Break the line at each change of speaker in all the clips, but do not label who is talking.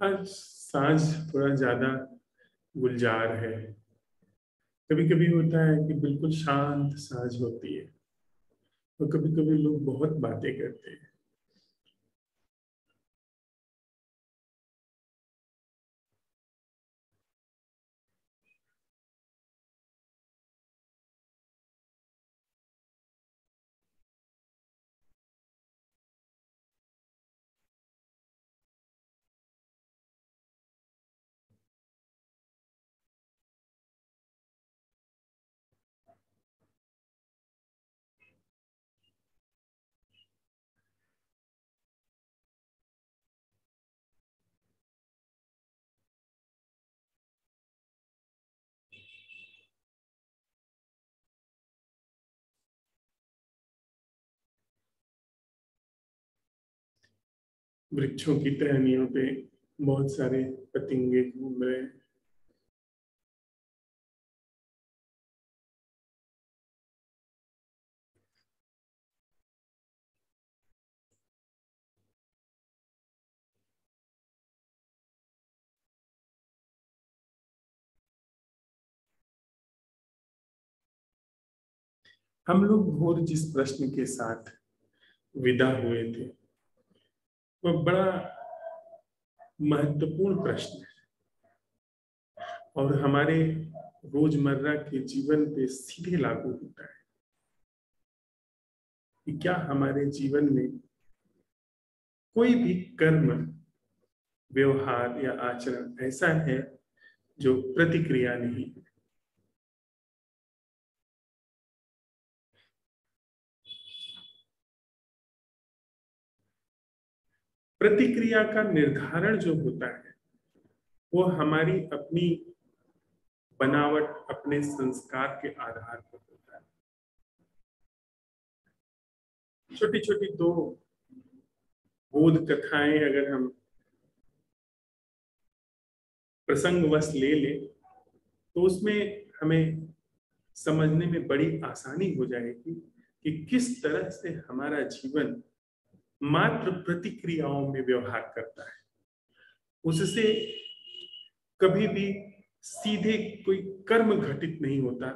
आज सांस थोड़ा ज्यादा गुलजार है। कभी कभी होता है कि बिल्कुल शांत सांस होती है, और कभी कभी लोग बहुत बातें करते हैं। वृक्षों की टहनियों पे बहुत सारे पतंगे घूम रहे हैं। हम लोग भोर जिस प्रश्न के साथ विदा हुए थे, वह बड़ा महत्वपूर्ण प्रश्न है और हमारे रोजमर्रा के जीवन पे सीधे लागू होता है कि क्या हमारे जीवन में कोई भी कर्म, व्यवहार या आचरण ऐसा है जो प्रतिक्रिया नहीं है। प्रतिक्रिया का निर्धारण जो होता है वो हमारी अपनी बनावट, अपने संस्कार के आधार पर होता है। छोटी छोटी दो बोध कथाएं अगर हम प्रसंगवश ले लें तो उसमें हमें समझने में बड़ी आसानी हो जाएगी कि किस तरह से हमारा जीवन मात्र प्रतिक्रियाओं में व्यवहार करता है। उससे कभी भी सीधे कोई कर्म घटित नहीं होता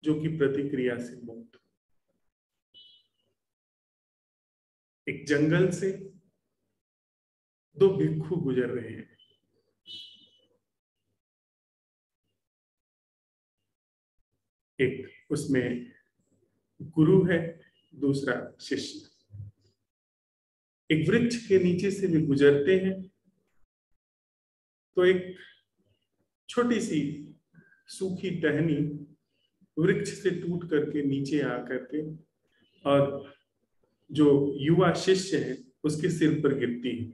जो कि प्रतिक्रिया से मुक्त हो। एक जंगल से दो भिक्षु गुजर रहे हैं। एक उसमें गुरु है, दूसरा शिष्य। एक वृक्ष के नीचे से भी गुजरते हैं तो एक छोटी सी सूखी टहनी वृक्ष से टूट करके नीचे आकर के और जो युवा शिष्य है उसके सिर पर गिरती है।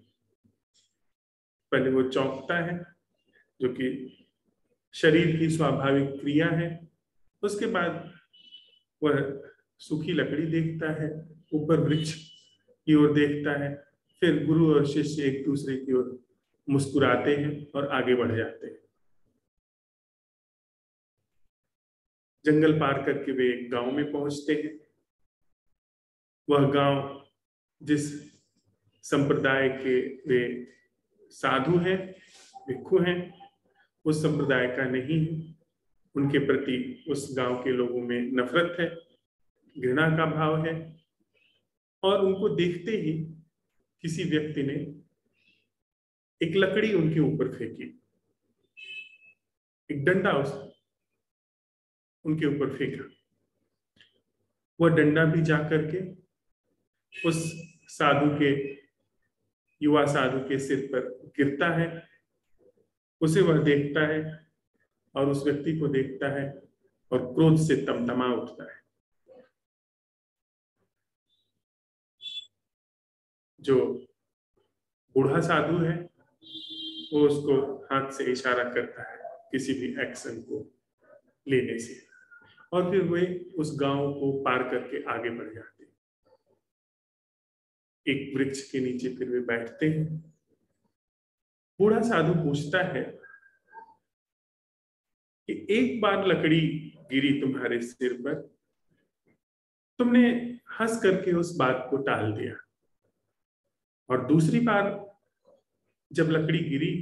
पहले वो चौंकता है, जो कि शरीर की स्वाभाविक क्रिया है। उसके बाद वह सूखी लकड़ी देखता है, ऊपर वृक्ष की ओर देखता है। फिर गुरु और शिष्य एक दूसरे की ओर मुस्कुराते हैं और आगे बढ़ जाते हैं। जंगल पार करके वे एक गांव में पहुंचते हैं। वह गांव जिस संप्रदाय के वे साधु हैं, भिक्षु हैं, उस संप्रदाय का नहीं है। उनके प्रति उस गांव के लोगों में नफरत है, घृणा का भाव है। और उनको देखते ही किसी व्यक्ति ने एक लकड़ी उनके ऊपर फेंकी, एक डंडा उस उनके ऊपर फेंका। वह डंडा भी जा करके उस साधु के, युवा साधु के सिर पर गिरता है। उसे वह देखता है और उस व्यक्ति को देखता है और क्रोध से तमतमा उठता है। जो बूढ़ा साधु है वो उसको हाथ से इशारा करता है किसी भी एक्शन को लेने से, और फिर वे उस गांव को पार करके आगे बढ़ जाते हैं। एक वृक्ष के नीचे फिर वे बैठते हैं। बूढ़ा साधु पूछता है कि एक बार लकड़ी गिरी तुम्हारे सिर पर, तुमने हंस करके उस बात को टाल दिया, और दूसरी बार जब लकड़ी गिरी,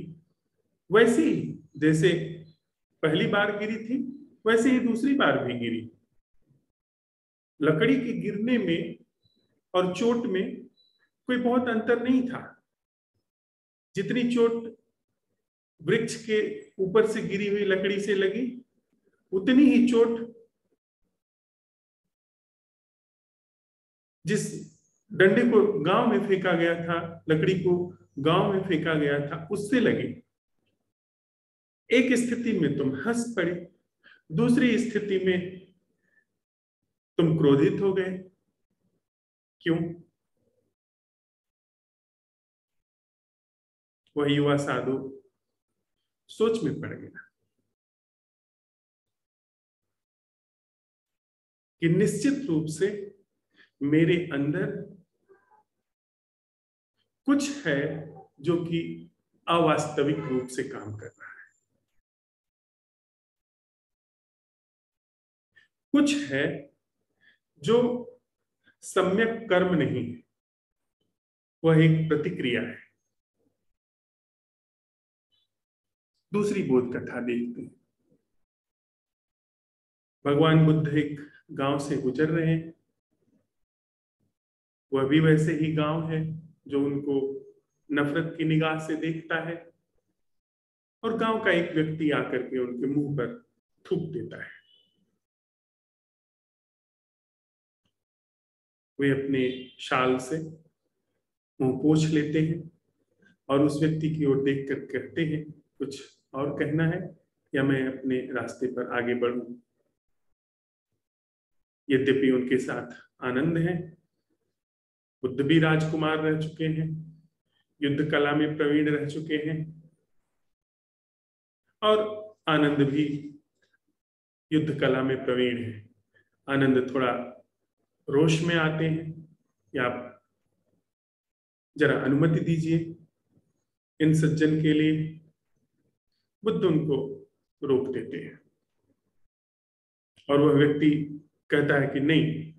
वैसे ही जैसे पहली बार गिरी थी वैसे ही दूसरी बार भी गिरी। लकड़ी के गिरने में और चोट में कोई बहुत अंतर नहीं था। जितनी चोट वृक्ष के ऊपर से गिरी हुई लकड़ी से लगी, उतनी ही चोट जिस डंडे को गांव में फेंका गया था, लकड़ी को गांव में फेंका गया था, उससे लगी। एक स्थिति में तुम हंस पड़े, दूसरी स्थिति में तुम क्रोधित हो गए। क्यों? वह युवा साधु सोच में पड़ गया कि निश्चित रूप से मेरे अंदर कुछ है जो कि अवास्तविक रूप से काम कर रहा है। कुछ है जो सम्यक कर्म नहीं है, वह एक प्रतिक्रिया है। दूसरी बोध कथा देखते हैं। भगवान बुद्ध एक गांव से गुजर रहे हैं। वह भी वैसे ही गांव है जो उनको नफरत की निगाह से देखता है, और गांव का एक व्यक्ति आकर के उनके मुंह पर थूक देता है। वे अपने शाल से मुंह पोंछ लेते हैं और उस व्यक्ति की ओर देखकर कहते हैं, कुछ और कहना है या मैं अपने रास्ते पर आगे बढ़ूं? यद्यपि उनके साथ आनंद है, बुद्ध भी राजकुमार रह चुके हैं, युद्ध कला में प्रवीण रह चुके हैं, और आनंद भी युद्ध कला में प्रवीण है। आनंद थोड़ा रोष में आते हैं कि आप जरा अनुमति दीजिए इन सज्जन के लिए। बुद्ध उनको रोक देते हैं और वह व्यक्ति कहता है कि नहीं,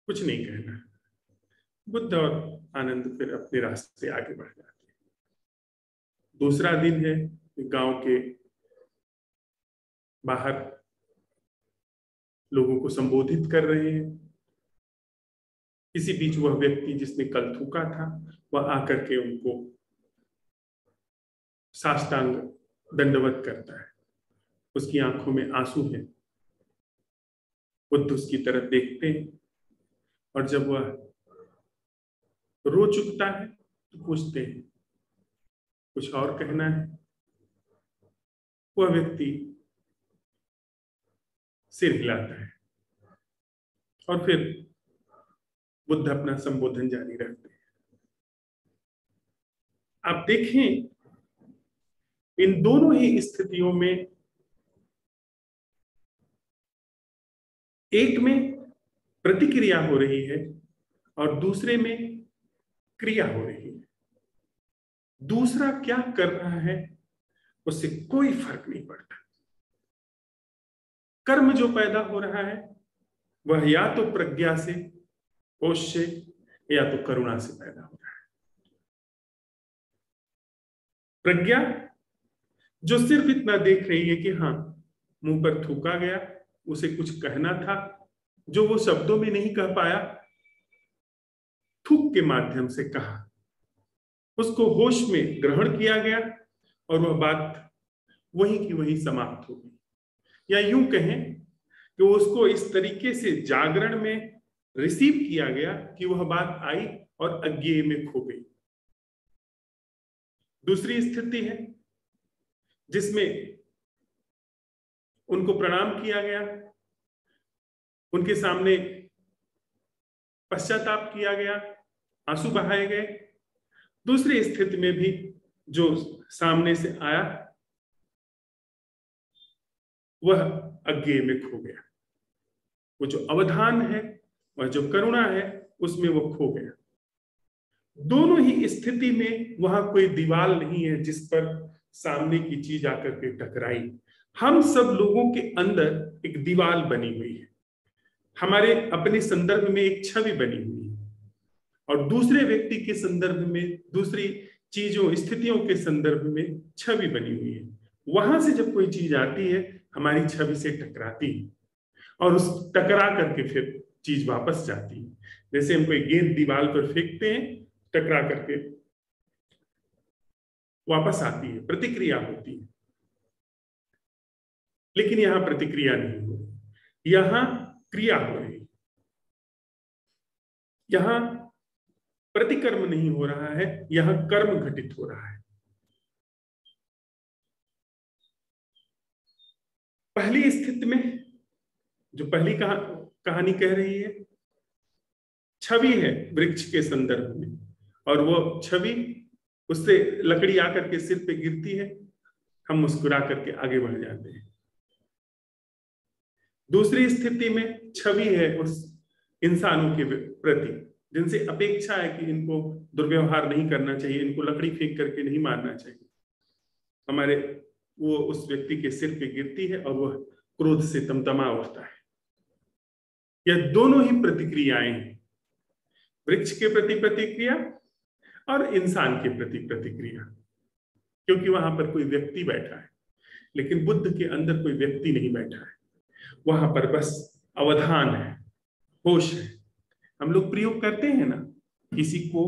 कुछ नहीं कहना। बुद्ध और आनंद फिर अपने रास्ते आगे बढ़ जाते हैं। दूसरा दिन है, गांव के बाहर लोगों को संबोधित कर रहे हैं। इसी बीच वह व्यक्ति जिसने कल थूका था, वह आकर के उनको साष्टांग दंडवत करता है। उसकी आंखों में आंसू हैं। बुद्ध उसकी तरफ देखते हैं और जब वह रो चुकता है तो पूछते हैं, कुछ और कहना है? वह व्यक्ति सिर हिलाता है और फिर बुद्ध अपना संबोधन जारी रखते हैं। आप देखें, इन दोनों ही स्थितियों में एक में प्रतिक्रिया हो रही है और दूसरे में क्रिया हो रही है। दूसरा क्या कर रहा है उससे कोई फर्क नहीं पड़ता। कर्म जो पैदा हो रहा है वह या तो प्रज्ञा से, होश से, या तो करुणा से पैदा हो रहा है। प्रज्ञा जो सिर्फ इतना देख रही है कि हाँ, मुंह पर थूका गया, उसे कुछ कहना था जो वो शब्दों में नहीं कह पाया, थूक के माध्यम से कहा, उसको होश में ग्रहण किया गया और वह बात वहीं की वहीं समाप्त हो गई। या यूं कहें कि उसको इस तरीके से जागरण में रिसीव किया गया कि वह बात आई और अज्ञेय में खो गई। दूसरी स्थिति है जिसमें उनको प्रणाम किया गया, उनके सामने पश्चाताप किया गया, आंसू बहाए गए। दूसरी स्थिति में भी जो सामने से आया वह अज्ञेय में खो गया। वो जो अवधान है, वह जो करुणा है, उसमें वो खो गया। दोनों ही स्थिति में वहां कोई दीवार नहीं है जिस पर सामने की चीज आकर के टकराई। हम सब लोगों के अंदर एक दीवार बनी हुई है, हमारे अपने संदर्भ में एक छवि बनी हुई है और दूसरे व्यक्ति के संदर्भ में दूसरी चीजों स्थितियों के संदर्भ में छवि बनी हुई है। वहां से जब कोई चीज आती है हमारी छवि से टकराती है और उस टकरा करके फिर चीज वापस जाती है। जैसे हम कोई गेंद दीवार पर फेंकते हैं, टकरा करके वापस आती है, प्रतिक्रिया होती है। लेकिन यहां प्रतिक्रिया नहीं हो रही, यहां क्रिया हो रही, यहां प्रतिकर्म नहीं हो रहा है, यहां कर्म घटित हो रहा है। पहली स्थिति में जो पहली कहानी कह रही है, छवि है वृक्ष के संदर्भ में, और वो छवि उससे लकड़ी आकर के सिर पे गिरती है, हम मुस्कुरा करके आगे बढ़ जाते हैं। दूसरी स्थिति में छवि है उस इंसानों के प्रति जिनसे अपेक्षा है कि इनको दुर्व्यवहार नहीं करना चाहिए, इनको लकड़ी फेंक करके नहीं मारना चाहिए। हमारे वो उस व्यक्ति के सिर पे गिरती है और वह क्रोध से तमतमा उठता है। यह दोनों ही प्रतिक्रियाएं हैं, वृक्ष के प्रति प्रतिक्रिया और इंसान के प्रति प्रतिक्रिया, क्योंकि वहां पर कोई व्यक्ति बैठा है। लेकिन बुद्ध के अंदर कोई व्यक्ति नहीं बैठा है, वहां पर बस अवधान है, होश है। हम लोग प्रयोग करते हैं ना, किसी को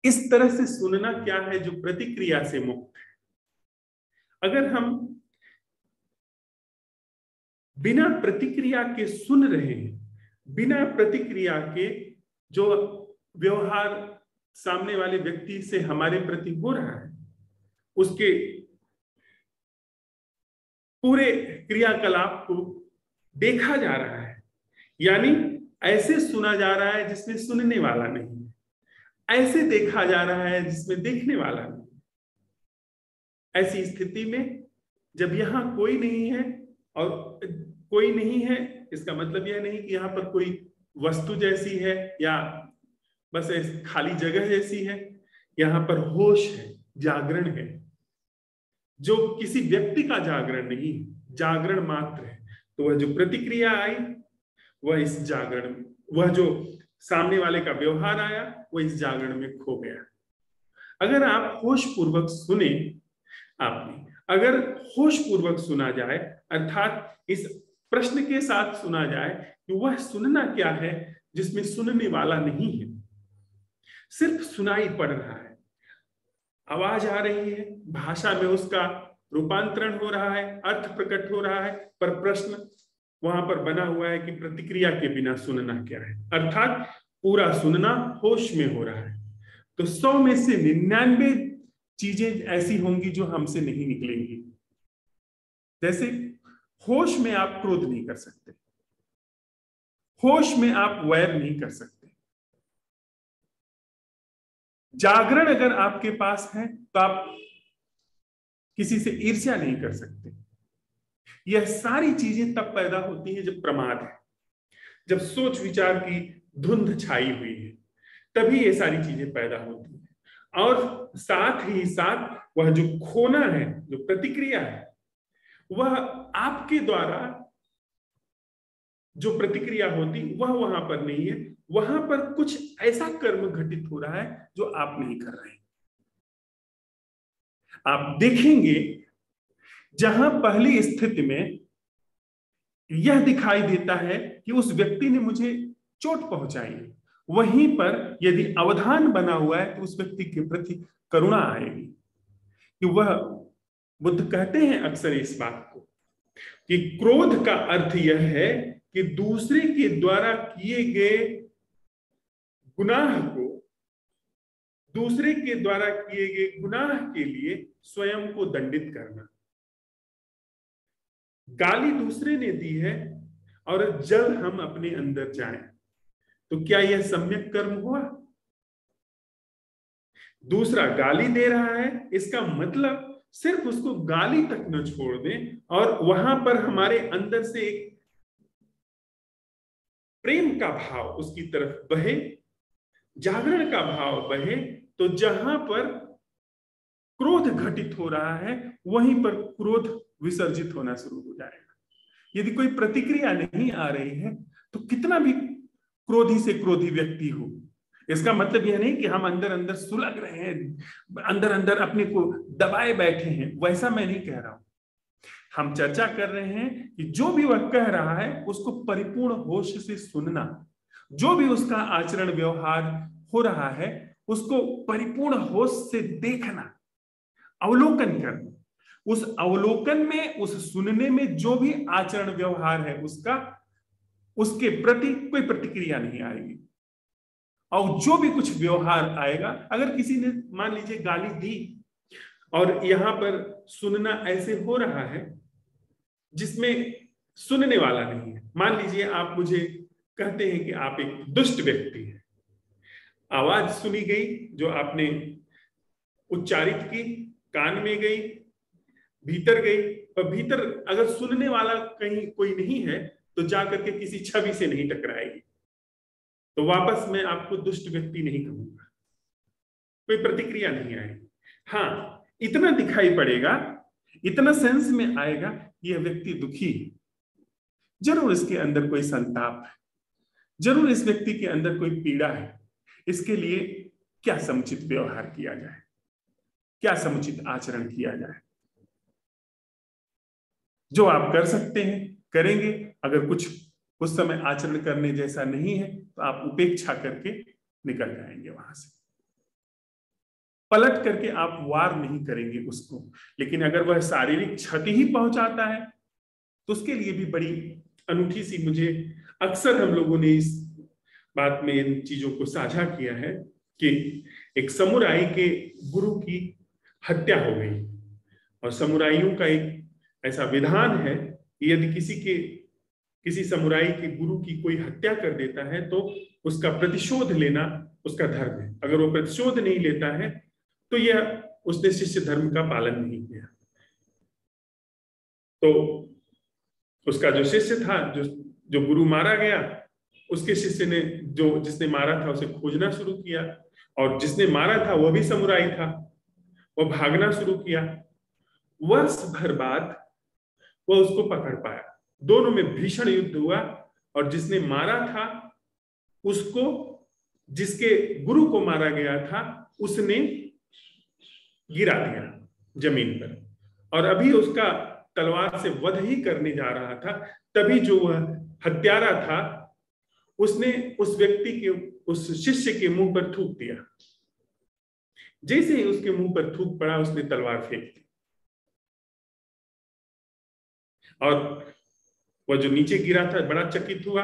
इस तरह से सुनना क्या है जो प्रतिक्रिया से मुक्त है। अगर हम बिना प्रतिक्रिया के सुन रहे हैं, बिना प्रतिक्रिया के जो व्यवहार सामने वाले व्यक्ति से हमारे प्रति हो रहा है, उसके पूरे क्रियाकलाप को देखा जा रहा है, यानी ऐसे सुना जा रहा है जिसमें सुनने वाला नहीं है, ऐसे देखा जा रहा है जिसमें देखने वाला नहीं है। ऐसी स्थिति में जब यहां कोई नहीं है, और कोई नहीं है इसका मतलब यह नहीं कि यहां पर कोई वस्तु जैसी है या बस खाली जगह जैसी है। यहां पर होश है, जागरण है, जो किसी व्यक्ति का जागरण नहीं, जागरण मात्र है। तो वह जो प्रतिक्रिया आई, वह इस जागरण में, वह जो सामने वाले का व्यवहार आया, वह इस जागरण में खो गया। अगर आप होश पूर्वक सुने, आपने अगर होश पूर्वक सुना जाए, अर्थात इस प्रश्न के साथ सुना जाए कि वह सुनना क्या है जिसमें सुनने वाला नहीं है, सिर्फ सुनाई पड़ रहा है, आवाज आ रही है, भाषा में उसका रूपांतरण हो रहा है, अर्थ प्रकट हो रहा है, पर प्रश्न वहां पर बना हुआ है कि प्रतिक्रिया के बिना सुनना क्या है, अर्थात पूरा सुनना होश में हो रहा है। तो 100 में से 99 चीजें ऐसी होंगी जो हमसे नहीं निकलेंगी। जैसे होश में आप क्रोध नहीं कर सकते, होश में आप वैर नहीं कर सकते। जागरण अगर आपके पास है तो आप किसी से ईर्ष्या नहीं कर सकते। यह सारी चीजें तब पैदा होती है जब प्रमाद है, जब सोच विचार की धुंध छाई हुई है, तभी ये सारी चीजें पैदा होती है। और साथ ही साथ वह जो खोना है, जो प्रतिक्रिया है, वह आपके द्वारा जो प्रतिक्रिया होती वह वहां पर नहीं है, वहां पर कुछ ऐसा कर्म घटित हो रहा है जो आप नहीं कर रहे हैं। आप देखेंगे जहां पहली स्थिति में यह दिखाई देता है कि उस व्यक्ति ने मुझे चोट पहुंचाई, वहीं पर यदि अवधान बना हुआ है तो उस व्यक्ति के प्रति करुणा आएगी। कि वह, बुद्ध कहते हैं अक्सर इस बात को कि क्रोध का अर्थ यह है कि दूसरे के द्वारा किए गए गुनाह को, दूसरे के द्वारा किए गए गुनाह के लिए स्वयं को दंडित करना। गाली दूसरे ने दी है और जब हम अपने अंदर जाएं तो क्या यह सम्यक कर्म हुआ? दूसरा गाली दे रहा है, इसका मतलब सिर्फ उसको गाली तक न छोड़ दें और वहां पर हमारे अंदर से एक प्रेम का भाव उसकी तरफ बहे, जागरण का भाव बहे, तो जहां पर क्रोध घटित हो रहा है वहीं पर क्रोध विसर्जित होना शुरू हो जाएगा। यदि कोई प्रतिक्रिया नहीं आ रही है तो कितना भी क्रोधी से क्रोधी व्यक्ति हो, इसका मतलब यह नहीं कि हम अंदर अंदर सुलग रहे हैं, अंदर अंदर अपने को दबाए बैठे हैं, वैसा मैं नहीं कह रहा हूं। हम चर्चा कर रहे हैं कि जो भी वह कह रहा है उसको परिपूर्ण होश से सुनना, जो भी उसका आचरण व्यवहार हो रहा है उसको परिपूर्ण होश से देखना, अवलोकन करना। उस अवलोकन में, उस सुनने में जो भी आचरण व्यवहार है उसका, उसके प्रति कोई प्रतिक्रिया नहीं आएगी। और जो भी कुछ व्यवहार आएगा, अगर किसी ने मान लीजिए गाली दी और यहां पर सुनना ऐसे हो रहा है जिसमें सुनने वाला नहीं है, मान लीजिए आप मुझे कहते हैं कि आप एक दुष्ट व्यक्ति हैं, आवाज सुनी गई जो आपने उच्चारित की, कान में गई, भीतर गई, और भीतर अगर सुनने वाला कहीं कोई नहीं है तो जाकर के किसी छवि से नहीं टकराएगी, तो वापस मैं आपको दुष्ट व्यक्ति नहीं कहूंगा, कोई प्रतिक्रिया नहीं आएगी। हाँ, इतना दिखाई पड़ेगा, इतना सेंस में आएगा कि यह व्यक्ति दुखी है, जरूर इसके अंदर कोई संताप है, जरूर इस व्यक्ति के अंदर कोई पीड़ा है। इसके लिए क्या समुचित व्यवहार किया जाए, क्या समुचित आचरण किया जाए, जो आप कर सकते हैं करेंगे। अगर कुछ उस समय आचरण करने जैसा नहीं है तो आप उपेक्षा करके निकल जाएंगे वहां से, पलट करके आप वार नहीं करेंगे उसको। लेकिन अगर वह शारीरिक क्षति ही पहुंचाता है तो उसके लिए भी बड़ी अनूठी सी, मुझे अक्सर हम लोगों ने इस बात में इन चीजों को साझा किया है कि एक समुराई के गुरु की हत्या हो गई, और समुराइयों का एक ऐसा विधान है कि यदि किसी समुराई के गुरु की कोई हत्या कर देता है तो उसका प्रतिशोध लेना उसका धर्म है। अगर वो प्रतिशोध नहीं लेता है तो यह उसने शिष्य धर्म का पालन नहीं किया। तो उसका जो शिष्य था, जो गुरु मारा गया, उसके शिष्य ने जिसने मारा था उसे खोजना शुरू किया, और जिसने मारा था वह भी समुराई था, वह भागना शुरू किया। वर्ष भर बाद वह उसको पकड़ पाया, दोनों में भीषण युद्ध हुआ, और जिसने मारा था उसको, जिसके गुरु को मारा गया था उसने गिरा दिया जमीन पर, और अभी उसका तलवार से वध ही करने जा रहा था, तभी जो वह हत्यारा था उसने उस व्यक्ति के, उस शिष्य के मुंह पर थूक दिया। जैसे ही उसके मुंह पर थूक पड़ा उसने तलवार फेंक दी, और वह जो नीचे गिरा था बड़ा चकित हुआ।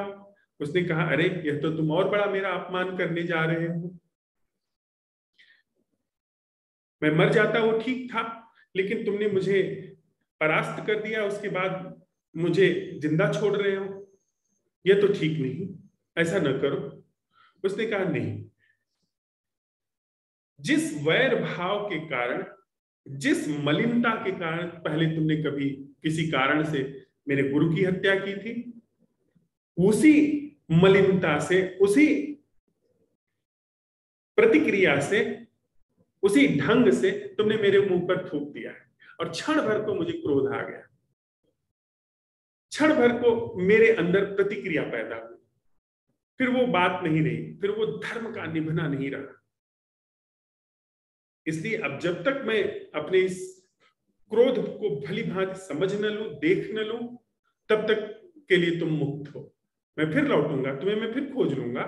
उसने कहा, अरे यह तो तुम और बड़ा मेरा अपमान करने जा रहे हो, मैं मर जाता वो ठीक था, लेकिन तुमने मुझे परास्त कर दिया, उसके बाद मुझे जिंदा छोड़ रहे हो, यह तो ठीक नहीं, ऐसा न करो। उसने कहा, नहीं, जिस वैर भाव के कारण, जिस मलिनता के कारण पहले तुमने कभी किसी कारण से मेरे गुरु की हत्या की थी, उसी मलिनता से, उसी प्रतिक्रिया से, उसी ढंग से तुमने मेरे मुंह पर थूक दिया है। और क्षण भर को मुझे क्रोध आ गया, क्षण भर को मेरे अंदर प्रतिक्रिया पैदा हुई, फिर वो बात नहीं रही, फिर वो धर्म का निभना नहीं रहा। इसलिए अब जब तक मैं अपने इस क्रोध को भली भांति समझ न लूं, देख न लूं, तब तक के लिए तुम मुक्त हो। मैं फिर लौटूंगा, तुम्हें मैं फिर खोज लूंगा,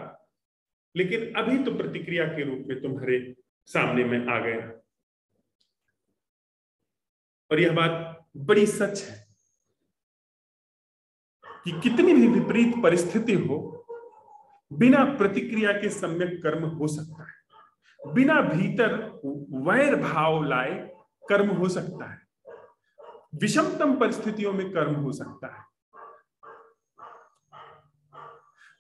लेकिन अभी तो प्रतिक्रिया के रूप में तुम्हारे सामने में आ गया। और यह बात बड़ी सच है कि कितनी भी विपरीत परिस्थिति हो, बिना प्रतिक्रिया के सम्यक कर्म हो सकता है, बिना भीतर वैर भाव लाए कर्म हो सकता है, विषमतम परिस्थितियों में कर्म हो सकता है,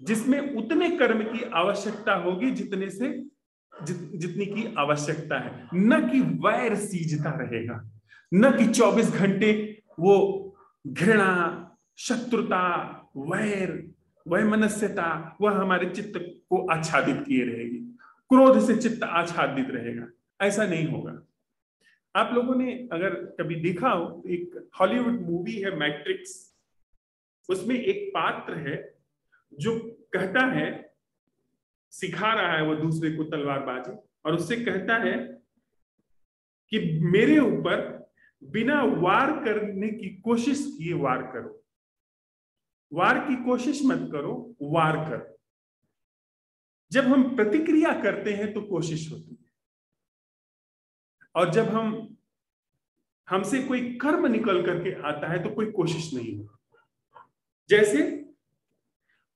जिसमें उतने कर्म की आवश्यकता होगी जितनी की आवश्यकता है, न कि वैर सीजता रहेगा, न कि 24 घंटे वो घृणा, शत्रुता, वैर, वैमनस्यता वह हमारे चित्त को आच्छादित किए रहेगी, क्रोध से चित्त आच्छादित रहेगा। ऐसा नहीं होगा। आप लोगों ने अगर कभी देखा हो, एक हॉलीवुड मूवी है मैट्रिक्स, उसमें एक पात्र है जो कहता है, सिखा रहा है वो दूसरे को तलवारबाजी, और उससे कहता है कि मेरे ऊपर बिना वार करने की कोशिश किए वार करो, वार की कोशिश मत करो, वार करो। जब हम प्रतिक्रिया करते हैं तो कोशिश होती है, और जब हमसे कोई कर्म निकल करके आता है तो कोई कोशिश नहीं होती। जैसे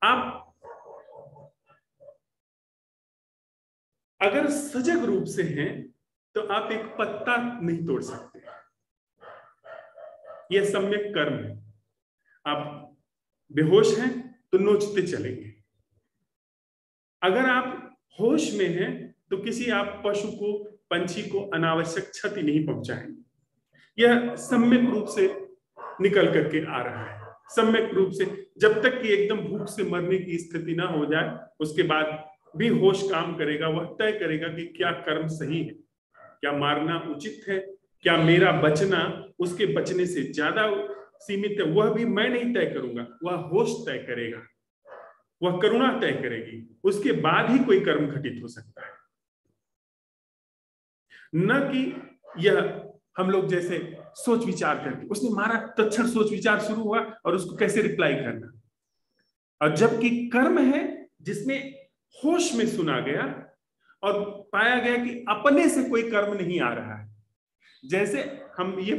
आप अगर सजग रूप से हैं तो आप एक पत्ता नहीं तोड़ सकते, यह सम्यक कर्म है। आप बेहोश हैं तो नोचते चलेंगे। अगर आप होश में हैं तो किसी आप पशु को, पंछी को अनावश्यक क्षति नहीं पहुंचाएंगे। यह सम्यक रूप से निकल करके आ रहा है। सम्यक रूप से, जब तक कि एकदम भूख से मरने की स्थिति ना हो जाए, उसके बाद भी होश काम करेगा। वह तय करेगा कि क्या कर्म सही है, क्या मारना उचित है, क्या मेरा बचना उसके बचने से ज्यादा सीमित है। वह भी मैं नहीं तय करूंगा, वह होश तय करेगा, वह करुणा तय करेगी। उसके बाद ही कोई कर्म घटित हो सकता है, न कि यह हम लोग जैसे सोच विचार करके, उसने मारा तत्क्षण सोच विचार शुरू हुआ और उसको कैसे रिप्लाई करना। और जबकि कर्म है जिसमें होश में सुना गया और पाया गया कि अपने से कोई कर्म नहीं आ रहा है। जैसे हम ये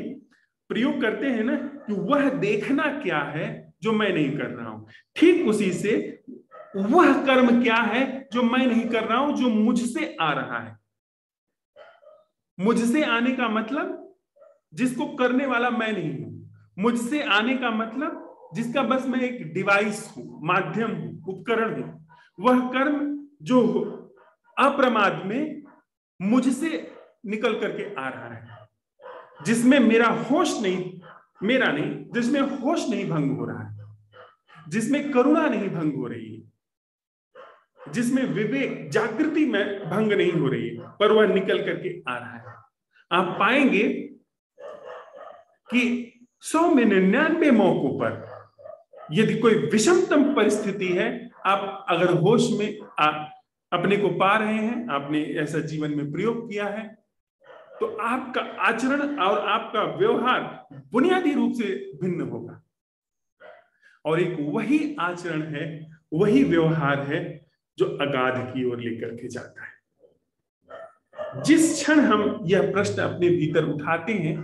प्रयोग करते हैं ना कि वह देखना क्या है जो मैं नहीं कर रहा हूं, ठीक उसी से वह कर्म क्या है जो मैं नहीं कर रहा हूं, जो मुझसे आ रहा है। मुझसे आने का मतलब जिसको करने वाला मैं नहीं हूं। मुझसे आने का मतलब जिसका बस मैं एक डिवाइस हूं, माध्यम हूं, उपकरण हूं। वह कर्म जो अप्रमाद में मुझसे निकल करके आ रहा है, जिसमें मेरा होश नहीं, मेरा नहीं, जिसमें होश नहीं भंग हो रहा है, जिसमें करुणा नहीं भंग हो रही है, जिसमें विवेक जागृति में भंग नहीं हो रही है, पर वह निकल करके आ रहा है। आप पाएंगे कि 100 में 99 मौकों पर यदि कोई विषमतम परिस्थिति है, आप अगर होश में अपने को पा रहे हैं, आपने ऐसा जीवन में प्रयोग किया है, तो आपका आचरण और आपका व्यवहार बुनियादी रूप से भिन्न होगा। और एक वही आचरण है, वही व्यवहार है जो अगाध की ओर लेकर के जाता है। जिस क्षण हम यह प्रश्न अपने भीतर उठाते हैं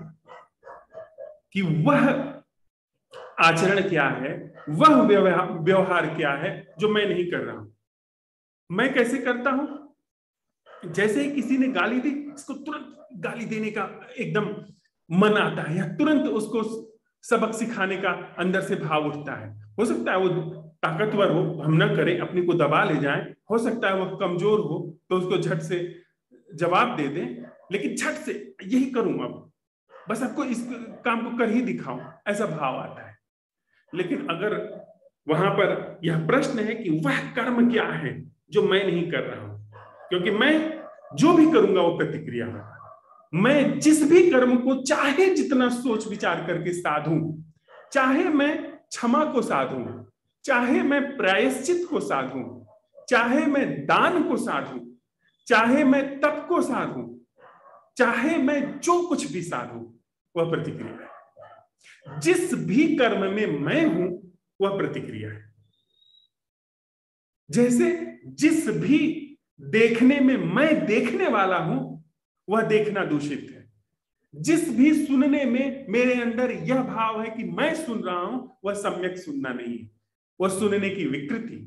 कि वह आचरण क्या है, वह व्यवहार क्या है जो मैं नहीं कर रहा हूं, मैं कैसे करता हूं। जैसे ही किसी ने गाली दी, इसको तुरंत गाली देने का एकदम मन आता है, या तुरंत उसको सबक सिखाने का अंदर से भाव उठता है। हो सकता है वो ताकतवर हो, हम ना करें, अपने को दबा ले जाए। हो सकता है वो कमजोर हो तो उसको झट से जवाब दे दें, लेकिन झट से यही करूं, अब बस आपको इस काम को कर ही दिखाऊं, ऐसा भाव आता है। लेकिन अगर वहां पर यह प्रश्न है कि वह कर्म क्या है जो मैं नहीं कर रहा हूं, क्योंकि मैं जो भी करूंगा वो प्रतिक्रिया होगा। मैं जिस भी कर्म को चाहे जितना सोच विचार करके साधूं, चाहे मैं क्षमा को साधूं, चाहे मैं प्रायश्चित को साधूं, चाहे मैं दान को साधूं, चाहे मैं तप को साधूं, चाहे मैं जो कुछ भी साधूं, वह प्रतिक्रिया है। जिस भी कर्म में मैं हूं वह प्रतिक्रिया है। जैसे जिस भी देखने में मैं देखने वाला हूं वह देखना दूषित है। जिस भी सुनने में मेरे अंदर यह भाव है कि मैं सुन रहा हूं, वह सम्यक सुनना नहीं है, वह सुनने की विकृति।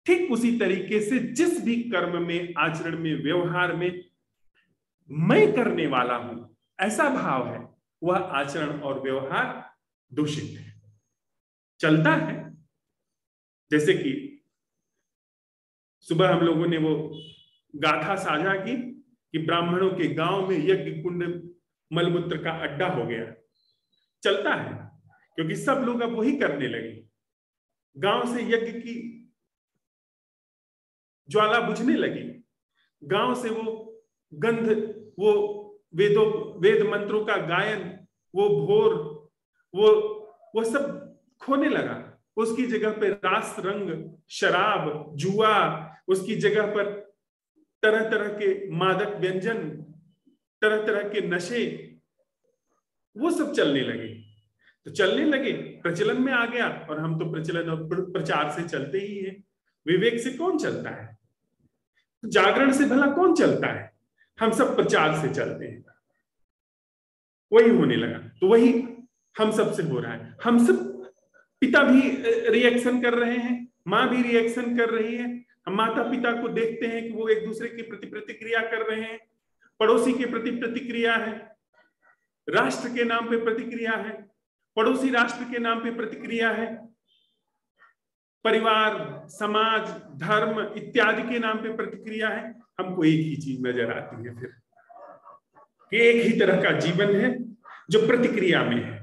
ठीक उसी तरीके से जिस भी कर्म में, आचरण में, व्यवहार में मैं करने वाला हूं ऐसा भाव है, वह आचरण और व्यवहार दूषित है। चलता है जैसे कि सुबह हम लोगों ने वो गाथा साझा की कि ब्राह्मणों के गांव में यज्ञ कुंड मलमूत्र का अड्डा हो गया। चलता है क्योंकि सब लोग अब वही करने लगे। गांव से यज्ञ की ज्वाला बुझने लगी, गांव से वो गंध, वो वेद मंत्रों का गायन, वो भोर, वो सब खोने लगा। उसकी जगह पे रास रंग, शराब, जुआ, उसकी जगह पर तरह तरह के मादक व्यंजन, तरह तरह के नशे, वो सब चलने लगे। तो चलने लगे, प्रचलन में आ गया, और हम तो प्रचलन और प्रचार से चलते ही हैं। विवेक से कौन चलता है? जागरण से भला कौन चलता है? हम सब प्रचार से चलते हैं। वही होने लगा, तो वही हम सब से हो रहा है। हम सब, पिता भी रिएक्शन कर रहे हैं, माँ भी रिएक्शन कर रही है। हम माता पिता को देखते हैं कि वो एक दूसरे के प्रति प्रतिक्रिया कर रहे हैं, पड़ोसी के प्रति प्रतिक्रिया है, राष्ट्र के नाम पे प्रतिक्रिया है, पड़ोसी राष्ट्र के नाम पे प्रतिक्रिया है, परिवार, समाज, धर्म इत्यादि के नाम पे प्रतिक्रिया है। हमको एक ही चीज नजर आती है फिर, कि एक ही तरह का जीवन है जो प्रतिक्रिया में है,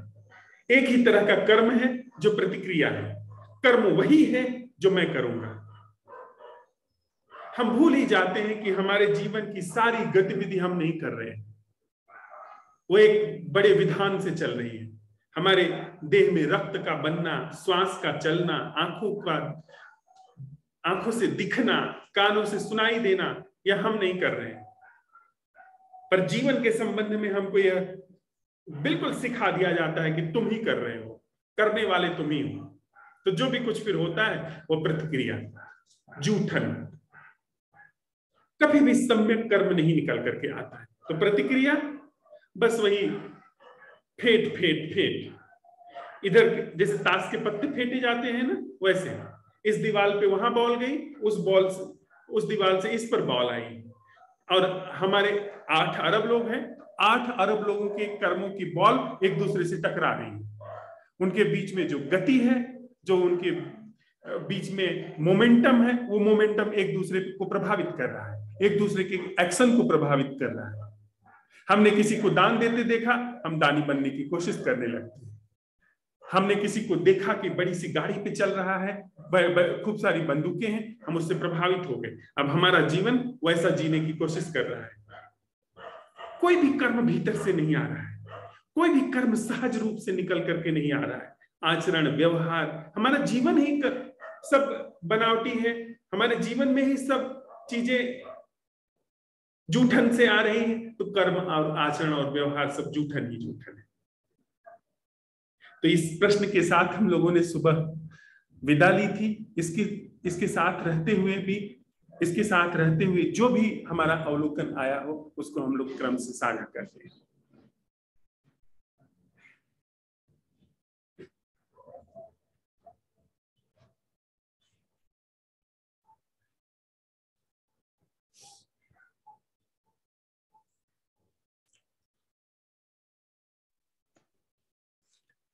एक ही तरह का कर्म है जो प्रतिक्रिया है। कर्म वही है जो मैं करूंगा। हम भूल ही जाते हैं कि हमारे जीवन की सारी गतिविधि हम नहीं कर रहे हैं, वो एक बड़े विधान से चल रही है। हमारे देह में रक्त का बनना, श्वास का चलना, आंखों से दिखना, कानों से सुनाई देना, यह हम नहीं कर रहे हैं। पर जीवन के संबंध में हमको यह बिल्कुल सिखा दिया जाता है कि तुम ही कर रहे हो, करने वाले तुम ही हो। तो जो भी कुछ फिर होता है वो प्रतिक्रिया, जूठन, कभी भी सम्यक कर्म नहीं निकल करके आता है। तो प्रतिक्रिया बस वही फेंट फेंट फेंट, इधर जैसे ताश के पत्ते फेंटे जाते हैं ना, वैसे इस दीवार पे वहां बॉल गई, उस दीवार से इस पर बॉल आई। और हमारे 8 अरब लोग हैं, 8 अरब लोगों के कर्मों की बॉल एक दूसरे से टकरा रही है। उनके बीच में जो गति है, जो उनके बीच में मोमेंटम है, वो मोमेंटम एक दूसरे को प्रभावित कर रहा है, एक दूसरे के एक्शन को प्रभावित कर रहा है। हमने किसी को दान देते देखा, हम दानी बनने की कोशिश करने लगते हैं। हमने किसी को देखा कि बड़ी सी गाड़ी पे चल रहा है, खूब सारी बंदूकें हैं, हम उससे प्रभावित हो गए। अब हमारा जीवन वैसा जीने की कोशिश कर रहा है। कोई भी कर्म भीतर से नहीं आ रहा है, कोई भी कर्म सहज रूप से निकल करके नहीं आ रहा है। आचरण, व्यवहार, हमारा जीवन ही सब बनावटी है। हमारे जीवन में ही सब चीजें जूठन से आ रही है, तो कर्म और आचरण और व्यवहार सब जूठन ही जूठन है। तो इस प्रश्न के साथ हम लोगों ने सुबह विदा ली थी। इसके साथ रहते हुए भी, इसके साथ रहते हुए जो भी हमारा अवलोकन आया हो, उसको हम लोग क्रम से साझा करते हैं।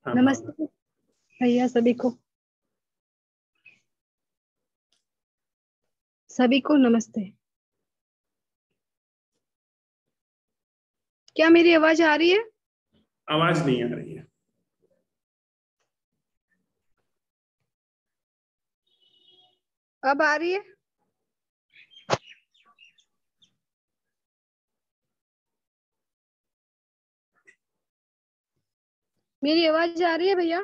नमस्ते भैया, सभी को नमस्ते। क्या मेरी आवाज आ रही है?
आवाज नहीं आ रही है।
अब आ रही है? मेरी आवाज आ रही है भैया?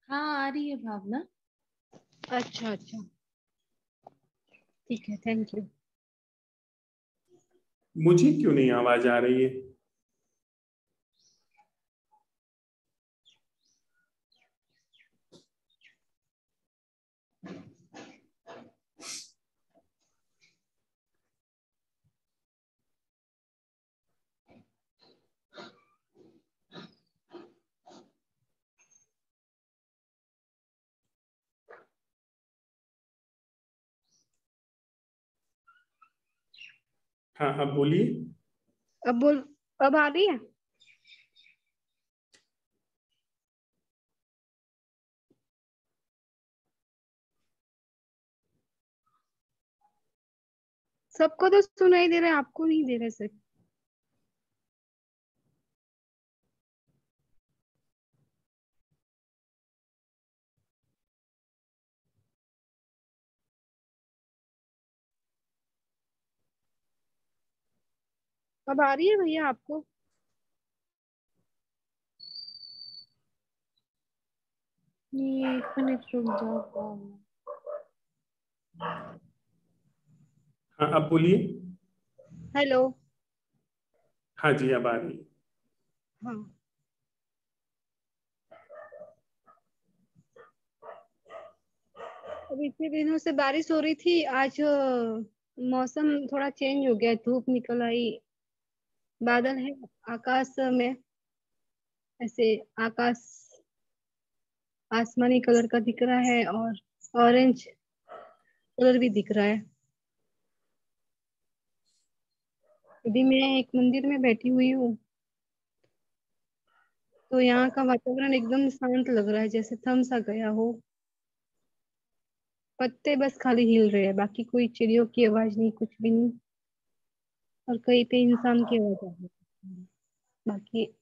हाँ, आ रही है भावना।
अच्छा, ठीक है, थैंक यू।
मुझे क्यों नहीं आवाज आ रही है? हाँ, अब बोलिए।
अब आ रही है? सबको तो सुनाई दे रहा है, आपको नहीं दे रहे सिर्फ। अब आ रही है भैया आपको?
नहीं, 1 मिनट रुक जाओ भावना।
हाँ, अब बोलिए।
हेलो।
हाँ जी, अब आ रही है।
हाँ। अब इतने दिनों से बारिश हो रही थी, आज मौसम थोड़ा चेंज हो गया, धूप निकल आई, बादल है आकाश में, ऐसे आकाश आसमानी कलर का दिख रहा है और ऑरेंज कलर भी दिख रहा है। अभी मैं एक मंदिर में बैठी हुई हूँ, तो यहाँ का वातावरण एकदम शांत लग रहा है, जैसे थम सा गया हो। पत्ते बस खाली हिल रहे हैं, बाकी कोई चिड़ियों की आवाज नहीं, कुछ भी नहीं। और कहीं पे इंसान की आवाज आ रही है, बाकी।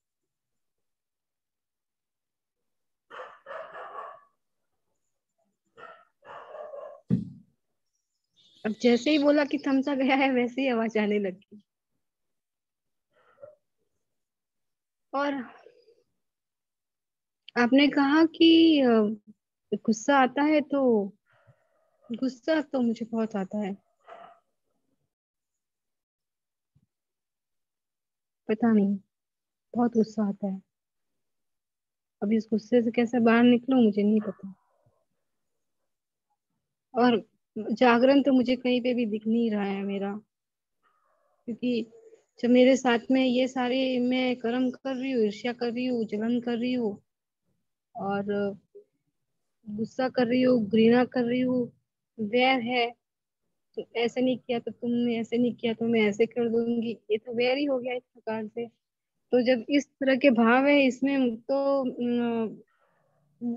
अब जैसे ही बोला कि थम सा गया है, वैसे ही आवाज आने लगी। और आपने कहा कि गुस्सा आता है, तो गुस्सा तो मुझे बहुत आता है, पता नहीं, बहुत गुस्सा आता है। अब इस गुस्से से कैसे बाहर निकलूं, मुझे नहीं पता। और जागरण तो मुझे कहीं पे भी दिख नहीं रहा है मेरा, क्योंकि जब मेरे साथ में ये सारे मैं कर्म कर रही हूँ, ईर्ष्या कर रही हूँ, जलन कर रही हूँ, और गुस्सा कर रही हूँ, घृणा कर रही हूँ, वैर है, तो ऐसे नहीं किया तो तुमने ऐसे नहीं किया तो मैं ऐसे कर दूंगी, ये तो वैर ही हो गया एक प्रकार से। तो जब इस तरह के भाव है इसमें, तो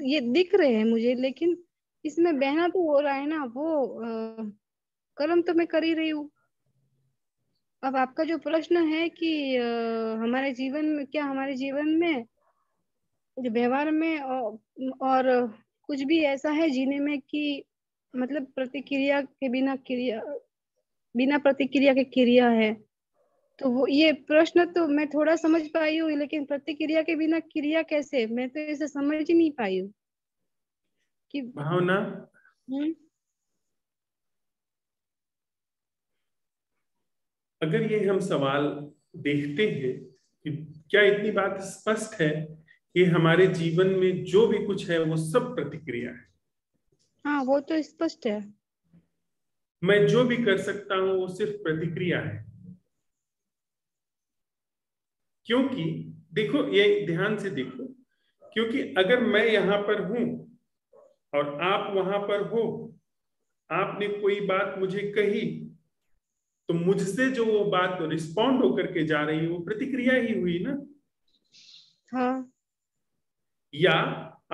ये दिख रहे हैं मुझे, लेकिन इसमें बहना तो हो रहा है ना, वो कर्म तो मैं कर ही रही हूँ। अब आपका जो प्रश्न है कि हमारे जीवन में, क्या हमारे जीवन में जो व्यवहार में और कुछ भी ऐसा है जीने में कि मतलब प्रतिक्रिया के बिना क्रिया, बिना प्रतिक्रिया के क्रिया है, तो वो ये प्रश्न तो मैं थोड़ा समझ पाई हूँ, लेकिन प्रतिक्रिया के बिना क्रिया कैसे, मैं तो इसे समझ ही नहीं पाई हूँ कि।
भावना,
हम्म।
अगर ये हम सवाल देखते हैं कि क्या इतनी बात स्पष्ट है कि हमारे जीवन में जो भी कुछ है वो सब प्रतिक्रिया है।
हाँ, वो तो स्पष्ट है।
मैं जो भी कर सकता हूं वो सिर्फ प्रतिक्रिया है। क्योंकि देखो, ये ध्यान से देखो, क्योंकि अगर मैं यहां पर हूं और आप वहां पर हो, आपने कोई बात मुझे कही, तो मुझसे जो वो बात रिस्पॉन्ड होकर के जा रही है वो प्रतिक्रिया ही हुई ना।
हाँ।
या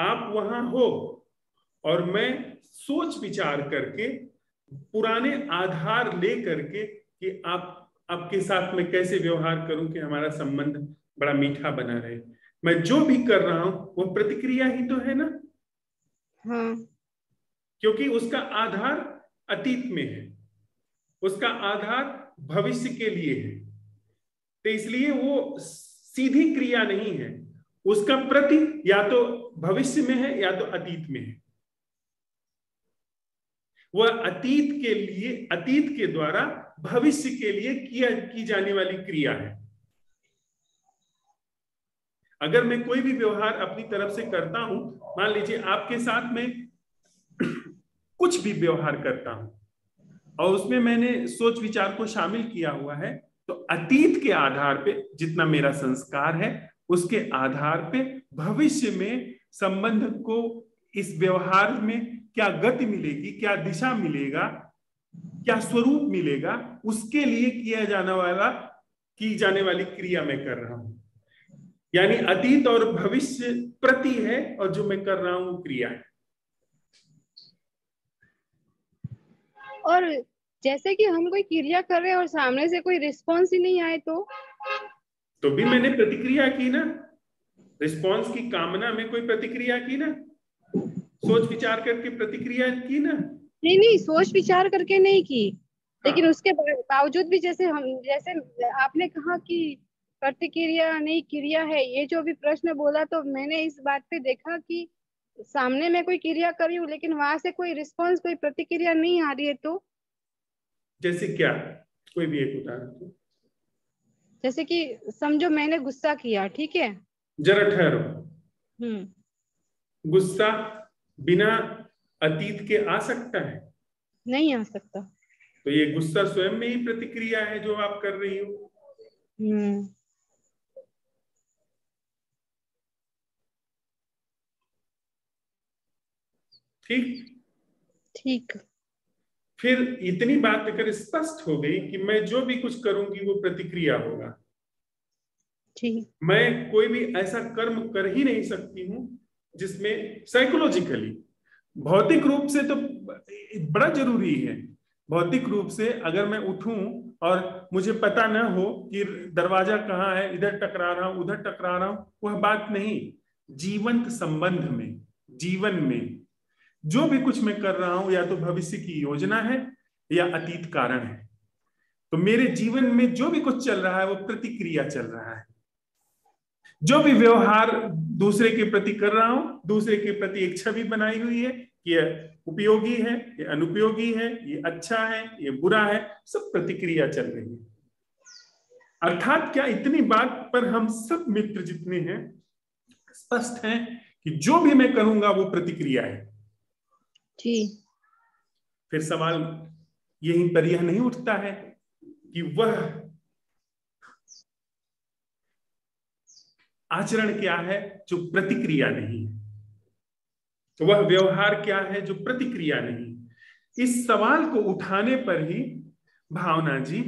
आप वहां हो और मैं सोच विचार करके पुराने आधार ले करके कि आप आपके साथ में कैसे व्यवहार करूं कि हमारा संबंध बड़ा मीठा बना रहे, मैं जो भी कर रहा हूं वो प्रतिक्रिया ही तो है ना।
हाँ।
क्योंकि उसका आधार अतीत में है, उसका आधार भविष्य के लिए है, तो इसलिए वो सीधी क्रिया नहीं है। उसका प्रति या तो भविष्य में है या तो अतीत में है। वह अतीत के लिए, अतीत के द्वारा भविष्य के लिए की जाने वाली क्रिया है। अगर मैं कोई भी व्यवहार अपनी तरफ से करता हूं, मान लीजिए आपके साथ में कुछ भी व्यवहार करता हूं और उसमें मैंने सोच विचार को शामिल किया हुआ है, तो अतीत के आधार पे जितना मेरा संस्कार है उसके आधार पे भविष्य में संबंध को, इस व्यवहार में क्या गति मिलेगी, क्या दिशा मिलेगा, क्या स्वरूप मिलेगा, उसके लिए की जाने वाली क्रिया मैं कर रहा हूं। यानी अतीत और भविष्य प्रति है और जो मैं कर रहा हूं वो क्रिया है।
और जैसे कि हम कोई क्रिया कर रहे हैं और सामने से कोई रिस्पॉन्स ही नहीं आए,
तो भी मैंने प्रतिक्रिया की ना, रिस्पॉन्स की कामना में कोई प्रतिक्रिया की ना, सोच विचार करके प्रतिक्रिया की ना।
नहीं नहीं, सोच विचार करके नहीं की, लेकिन
हाँ,
उसके बावजूद भी जैसे हम, जैसे आपने कहा कि प्रतिक्रिया नहीं क्रिया है, ये जो भी प्रश्न बोला, तो मैंने इस बात पे देखा कि सामने मैं कोई क्रिया कर रही हूँ लेकिन वहां से कोई रिस्पॉन्स, कोई प्रतिक्रिया नहीं आ रही है, तो
जैसे क्या? कोई भी एक उदाहरण दो।
जैसे कि समझो मैंने गुस्सा किया, ठीक है।
जरा ठहरो।
हम्म।
गुस्सा बिना अतीत के आ सकता है?
नहीं आ सकता।
तो ये गुस्सा स्वयं में ही प्रतिक्रिया है जो आप कर रही हो।
हम्म।
ठीक।
ठीक।
फिर इतनी बात अगर स्पष्ट हो गई कि मैं जो भी कुछ करूंगी वो प्रतिक्रिया होगा,
ठीक।
मैं कोई भी ऐसा कर्म कर ही नहीं सकती हूं जिसमें साइकोलॉजिकली, भौतिक रूप से तो बड़ा जरूरी है। भौतिक रूप से अगर मैं उठूं और मुझे पता न हो कि दरवाजा कहाँ है, इधर टकरा रहा हूं उधर टकरा रहा हूं, वह बात नहीं। जीवंत संबंध में, जीवन में जो भी कुछ मैं कर रहा हूं या तो भविष्य की योजना है या अतीत कारण है। तो मेरे जीवन में जो भी कुछ चल रहा है वो प्रतिक्रिया चल रहा है। जो भी व्यवहार दूसरे के प्रति कर रहा हूं, दूसरे के प्रति एक छवि बनाई हुई है, ये उपयोगी है, ये अनुपयोगी है, ये अच्छा है, ये बुरा है, सब प्रतिक्रिया चल रही है। अर्थात क्या, इतनी बात पर हम सब मित्र जितने हैं स्पष्ट हैं कि जो भी मैं करूंगा वो प्रतिक्रिया है।
जी।
फिर सवाल यहीं पर यह नहीं उठता है कि वह आचरण क्या है जो प्रतिक्रिया नहीं है, तो वह व्यवहार क्या है जो प्रतिक्रिया नहीं। इस सवाल को उठाने पर ही भावना जी,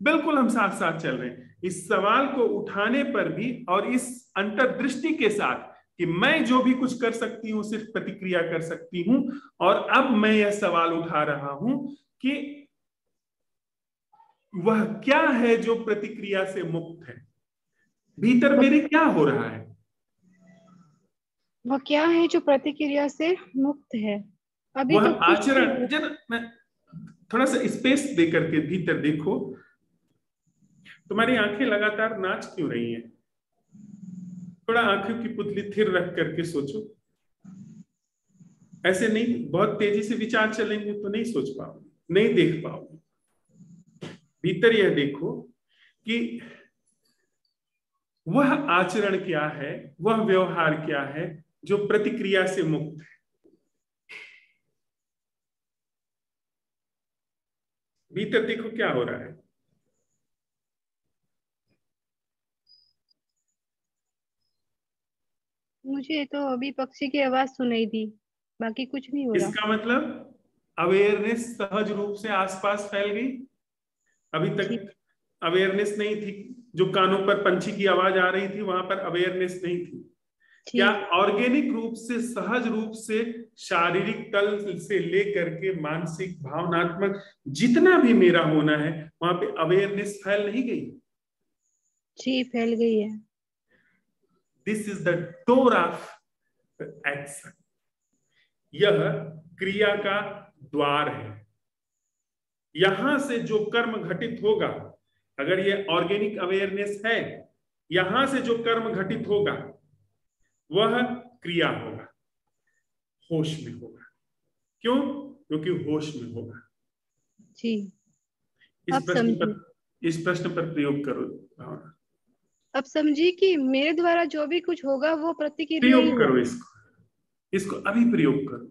बिल्कुल हम साथ साथ चल रहे हैं, इस सवाल को उठाने पर भी और इस अंतर्दृष्टि के साथ कि मैं जो भी कुछ कर सकती हूं सिर्फ प्रतिक्रिया कर सकती हूं, और अब मैं यह सवाल उठा रहा हूं कि वह क्या है जो प्रतिक्रिया से मुक्त है, भीतर मेरे क्या हो रहा है।
वह क्या है जो प्रतिक्रिया से मुक्त है? अभी
वह
तो कुछ नहीं
आचरण,
हुआ।
जरा मैं थोड़ा सा स्पेस दे करके भीतर देखो। तुम्हारी आंखें लगातार नाच क्यों रही हैं? थोड़ा आंखों की पुतली थिर रख करके सोचो। ऐसे नहीं, बहुत तेजी से विचार चलेंगे तो नहीं सोच पाओगे, नहीं देख पाओगे। भीतर यह देखो कि वह आचरण क्या है, वह व्यवहार क्या है जो प्रतिक्रिया से मुक्त है। भीतर देखो क्या हो रहा है।
मुझे तो अभी पक्षी की आवाज सुनाई दी, बाकी कुछ नहीं हो रहा।
इसका मतलब अवेयरनेस सहज रूप से आसपास फैल गई। अभी
ठीक।
तक अवेयरनेस नहीं थी, जो कानों पर पंछी की आवाज आ रही थी वहां पर अवेयरनेस नहीं थी। क्या
ठीक।
ऑर्गेनिक रूप से, सहज रूप से, शारीरिक तल से लेकर के मानसिक भावनात्मक जितना भी मेरा होना है वहां पे अवेयरनेस फैल नहीं गई?
जी, फैल गई है।
This is the door of action. यह क्रिया का द्वार है। यहां से जो कर्म घटित होगा, अगर ये ऑर्गेनिक अवेयरनेस है, यहां से जो कर्म घटित होगा वह क्रिया होगा, होश में होगा। क्यों? क्योंकि होश में होगा।
जी।
इस
अब
प्रश्न
समझी।
पर इस प्रश्न पर प्रयोग करो भावना।
अब समझी कि मेरे द्वारा जो भी कुछ होगा वो प्रतिक्रिया ही
प्रयोग करो
होगा।
इसको अभी प्रयोग करो।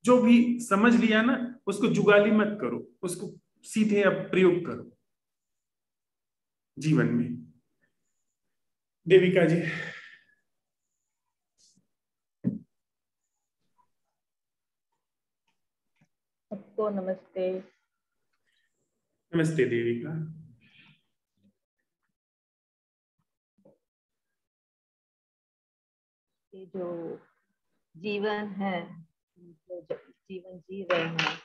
जो भी समझ लिया ना उसको जुगाली मत करो, उसको सीधे अब प्रयोग करो जीवन में। देविका जी।
सबको नमस्ते।
नमस्ते देविका।
ये जो जीवन है, जो जीवन जी रहे हैं,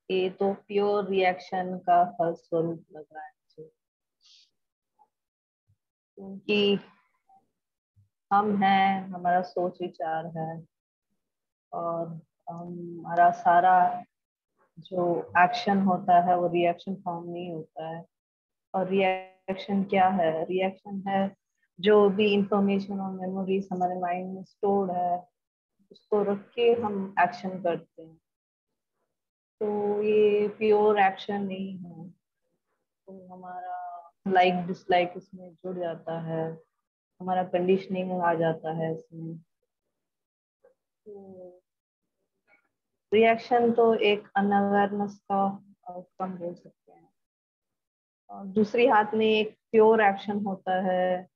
ये तो प्योर रिएक्शन का फल स्वरूप लग रहा है मुझे। क्योंकि हम हैं, हमारा सोच विचार है, और हमारा सारा जो एक्शन होता है वो रिएक्शन फॉर्म नहीं होता है। और रिएक्शन क्या है? रिएक्शन है जो भी इंफॉर्मेशन और मेमोरीज हमारे माइंड में स्टोर्ड है, उसको रख के हम एक्शन करते हैं। तो ये प्योर एक्शन नहीं है, तो हमारा लाइक डिसलाइक इसमें जुड़ जाता है, हमारा कंडीशनिंग आ जाता है इसमें। तो रिएक्शन तो एक अनअवेयरनेस का आउटकम बोल सकते हैं, और दूसरी हाथ में एक प्योर एक्शन होता है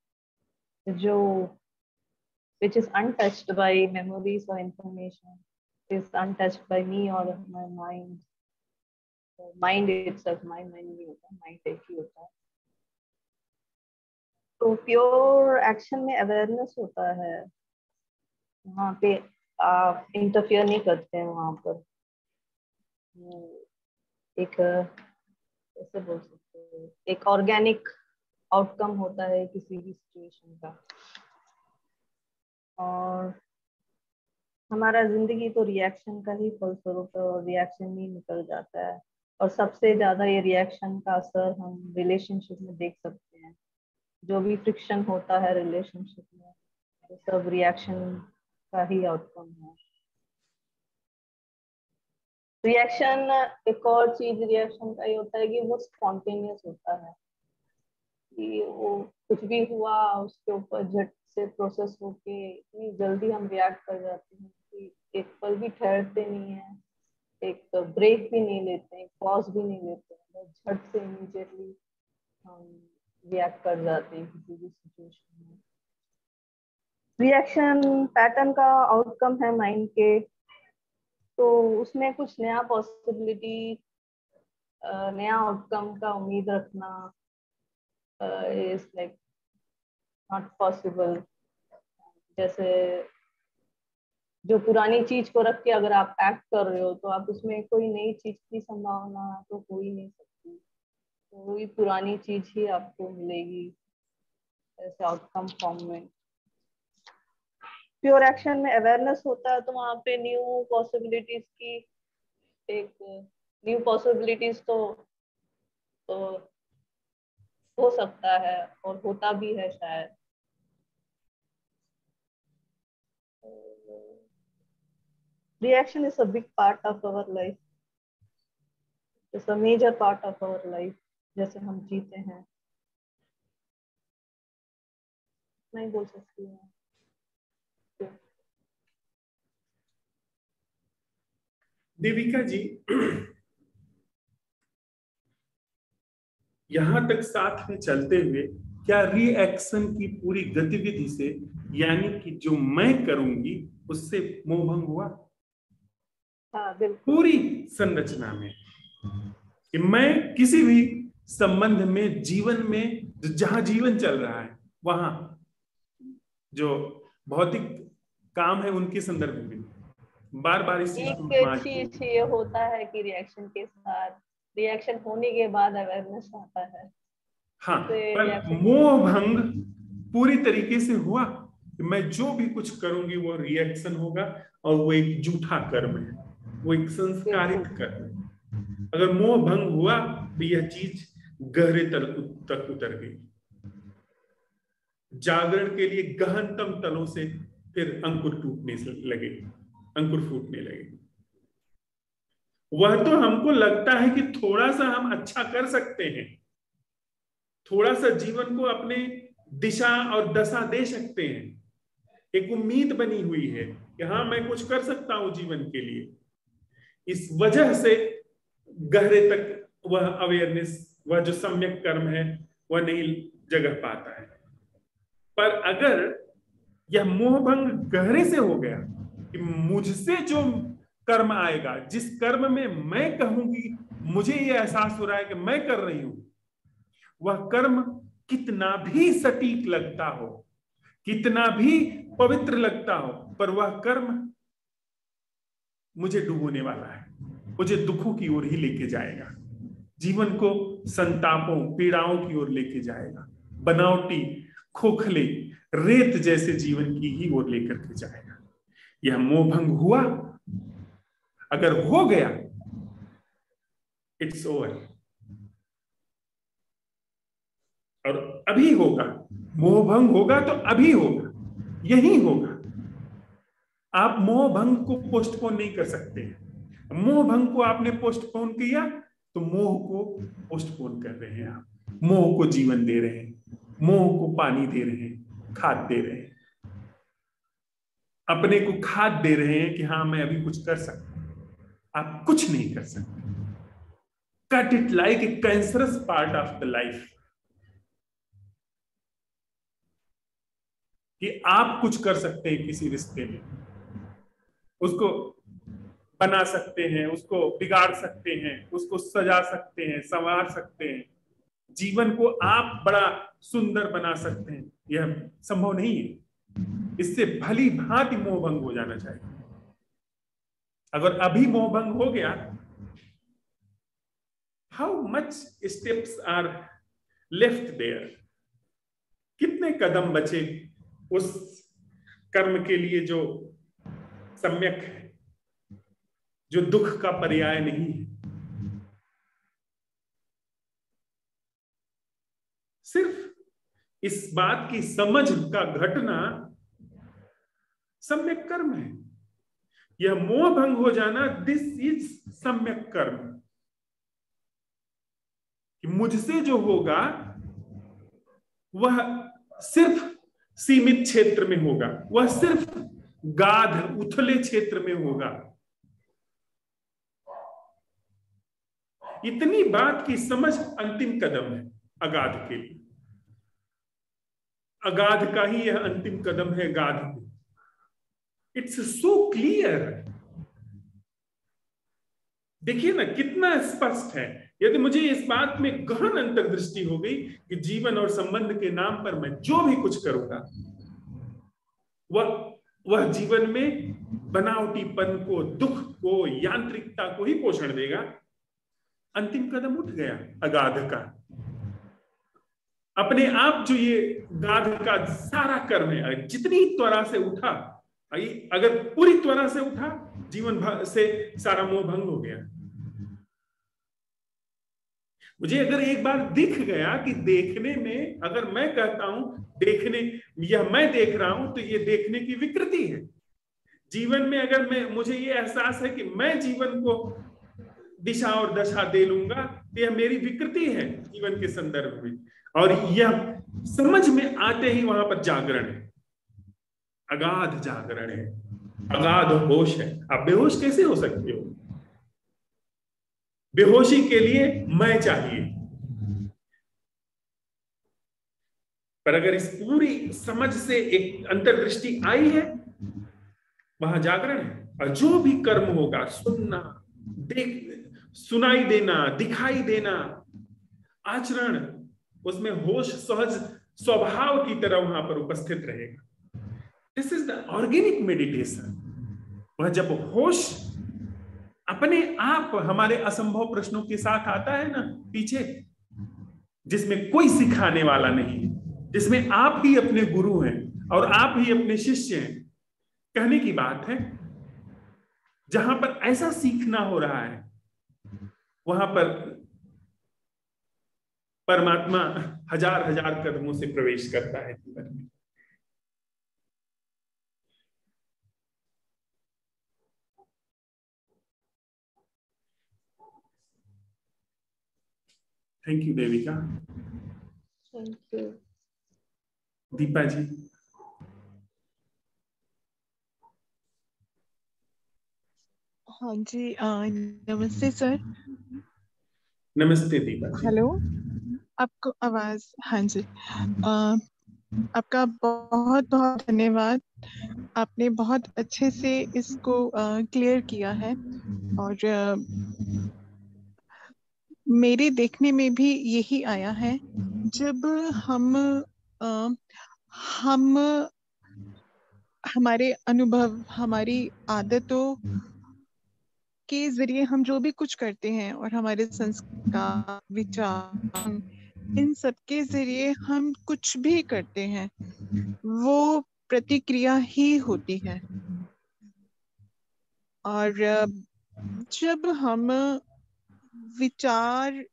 जो which is untouched by memories or information, is untouched by me or my mind. Mind itself, mind नहीं होता, mind एक ही होता है। तो प्योर एक्शन में अवेयरनेस होता है, वहाँ पे आप इंटरफियर नहीं करते हैं, वहाँ पर एक कैसे बोल सकते हैं, एक ऑर्गेनिक आउटकम होता है किसी भी सिचुएशन का। और हमारा जिंदगी तो रिएक्शन का ही फलस्वरूप है, और रिएक्शन ही निकल जाता है। और सबसे ज्यादा ये रिएक्शन का असर हम रिलेशनशिप में देख सकते हैं। जो भी फ्रिक्शन होता है रिलेशनशिप में, वो सब रिएक्शन का ही आउटकम है। रिएक्शन, एक और चीज रिएक्शन का ये होता है कि वो स्पॉन्टेनियस होता है, कि वो कुछ भी हुआ उसके ऊपर झट से प्रोसेस होके इतनी जल्दी हम रिएक्ट कर जाते हैं कि एक पल भी ठहरते नहीं है, एक ब्रेक भी नहीं लेते, एक पॉज भी नहीं लेते हैं, झट से इमीडिएटली हम रिएक्ट कर जाते हैं किसी भी सिचुएशन में। रिएक्शन पैटर्न का आउटकम है माइंड के, तो उसमें कुछ नया पॉसिबिलिटी, नया आउटकम का उम्मीद रखना इज लाइक नॉट पॉसिबल। जैसे जो पुरानी चीज को रख के अगर आप एक्ट कर रहे हो, तो आप उसमें कोई नई चीज की संभावना तो हो ही नहीं सकती, तो वही पुरानी चीज ही आपको मिलेगी ऐसे आउटकम फॉर्म में। प्योर एक्शन में अवेयरनेस होता है, तो वहाँ पे न्यू पॉसिबिलिटीज की एक न्यू पॉसिबिलिटीज तो हो सकता है और होता भी है शायद। Reaction is a big part of our life. It's a major part of our life. जैसे हम जीते हैं, नहीं बोल सकती हूँ।
देविका जी, यहां तक साथ में चलते हुए क्या रिएक्शन की पूरी गतिविधि से, यानी कि जो मैं करूंगी उससे मोहभंग हुआ?
हाँ, बिल्कुल।
पूरी संरचना में कि मैं किसी भी संबंध में, जीवन में, जहां जीवन चल रहा है वहां जो भौतिक काम है उनके संदर्भ में बार बार इस चीज को
एक चीज ये होता है कि रिएक्शन के साथ, रिएक्शन होने के बाद अवेयरनेस आता है।
हाँ, पर मोह भंग पूरी तरीके से हुआ कि मैं जो भी कुछ करूंगी वो रिएक्शन होगा, और वो एक झूठा कर्म है, वो एक संस्कारित कर्म है। अगर मोह भंग हुआ तो यह चीज गहरे तक उतर गई, जागरण के लिए गहनतम तलों से फिर अंकुर टूटने लगे, अंकुर फूटने लगे। वह तो हमको लगता है कि थोड़ा सा हम अच्छा कर सकते हैं, थोड़ा सा जीवन को अपने दिशा और दशा दे सकते हैं, एक उम्मीद बनी हुई है कि हाँ मैं कुछ कर सकता हूं जीवन के लिए। इस वजह से गहरे तक वह अवेयरनेस, वह जो सम्यक कर्म है वह नहीं जगह पाता है। पर अगर यह मोहभंग गहरे से हो गया कि मुझसे जो कर्म आएगा, जिस कर्म में मैं कहूंगी, मुझे यह एहसास हो रहा है कि मैं कर रही हूं, वह कर्म कितना भी सटीक लगता हो, कितना भी पवित्र लगता हो, पर वह कर्म मुझे डुबोने वाला है, मुझे दुखों की ओर ही लेके जाएगा, जीवन को संतापों पीड़ाओं की ओर लेके जाएगा, बनावटी खोखले रेत जैसे जीवन की ही ओर लेकर के जाएगा। यह मोहभंग हुआ, अगर हो गया, इट्स ओवर। और अभी होगा, मोहभंग होगा तो अभी होगा, यही होगा। आप मोह भंग को पोस्टपोन नहीं कर सकते हैं। मोह भंग को आपने पोस्टपोन किया तो मोह को पोस्टपोन कर रहे हैं, आप मोह को जीवन दे रहे हैं, मोह को पानी दे रहे हैं, खाद दे रहे हैं, अपने को खाद दे रहे हैं कि हाँ मैं अभी कुछ कर सकता हूं। आप कुछ नहीं कर सकते। Cut it like a cancerous part of the life, कि आप कुछ कर सकते हैं किसी रिश्ते में, उसको बना सकते हैं, उसको बिगाड़ सकते हैं, उसको सजा सकते हैं, संवार सकते हैं, जीवन को आप बड़ा सुंदर बना सकते हैं। यह संभव नहीं है। इससे भली भांति मोह भंग हो जाना चाहिए। अगर अभी मोह भंग हो गया, how much steps are left there, कितने कदम बचे उस कर्म के लिए जो सम्यक है, जो दुख का पर्याय नहीं है। सिर्फ इस बात की समझ का घटना सम्यक कर्म है। यह मोह भंग हो जाना, दिस इज सम्यक कर्म, कि मुझसे जो होगा वह सिर्फ सीमित क्षेत्र में होगा, वह सिर्फ गाढ़ उथले क्षेत्र में होगा। इतनी बात की समझ अंतिम कदम है अगाध के लिए। अगाध का ही यह अंतिम कदम है गाध में। It's so clear. देखिए ना कितना स्पष्ट है। यदि मुझे इस बात में गहन अंतर्दृष्टि हो गई कि जीवन और संबंध के नाम पर मैं जो भी कुछ करूंगा वह जीवन में बनावटीपन को, दुख को, यांत्रिकता को ही पोषण देगा, अंतिम कदम उठ गया अगाध का। अपने आप जो ये गाध का सारा कर्म है, जितनी त्वरा से उठा, अगर पूरी त्वरा से उठा, जीवन से सारा मोह भंग हो गया। मुझे अगर एक बार दिख गया कि देखने में, अगर मैं कहता हूं देखने, यह मैं देख रहा हूं, तो ये देखने की विकृति है। जीवन में अगर मुझे ये एहसास है कि मैं जीवन को दिशा और दशा दे लूंगा, तो यह मेरी विकृति है जीवन के संदर्भ में। और यह समझ में आते ही वहां पर जागरण है, अगाध जागरण है, अगाध होश है। आप बेहोश कैसे हो सकते हो? बेहोशी के लिए मैं चाहिए। पर अगर इस पूरी समझ से एक अंतर्दृष्टि आई है, वहां जागरण है। और जो भी कर्म होगा, सुनना, सुनाई देना, दिखाई देना, आचरण, उसमें होश सहज स्वभाव की तरह वहां पर उपस्थित रहेगा। This is the organic meditation. वह जब होश अपने आप हमारे असंभव प्रश्नों के साथ आता है ना पीछे, जिसमें कोई सिखाने वाला नहीं है, जिसमें आप ही अपने गुरु हैं और आप ही अपने शिष्य हैं। कहने की बात है, जहां पर ऐसा सीखना हो रहा है, वहां पर परमात्मा हजार हजार कदमों से प्रवेश करता है जीवन में। Thank you Devika.
Thank you.
Deepa ji.
हाँ जी, नमस्ते सर।
नमस्ते दीपा जी।
हेलो, आपको आवाज? हाँ जी, आपका बहुत बहुत धन्यवाद। आपने बहुत अच्छे से इसको क्लियर किया है। और मेरे देखने में भी यही आया है। जब हम हमारे अनुभव, हमारी आदतों के जरिए हम जो भी कुछ करते हैं, और हमारे संस्कार, विचार, इन सब के जरिए हम कुछ भी करते हैं, वो प्रतिक्रिया ही होती है। और जब हम विचार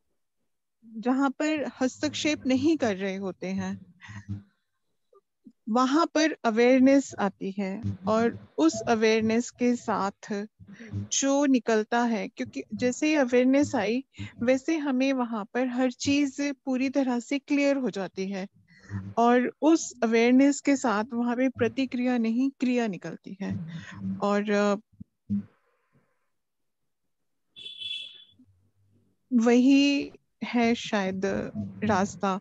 जहाँ पर हस्तक्षेप नहीं कर रहे होते हैं, वहां पर अवेयरनेस आती है, और उस अवेयरनेस के साथ जो निकलता है, क्योंकि जैसे ही अवेयरनेस आई वैसे हमें वहां पर हर चीज पूरी तरह से क्लियर हो जाती है, और उस अवेयरनेस के साथ वहां पे प्रतिक्रिया नहीं क्रिया निकलती है। और वही है शायद रास्ता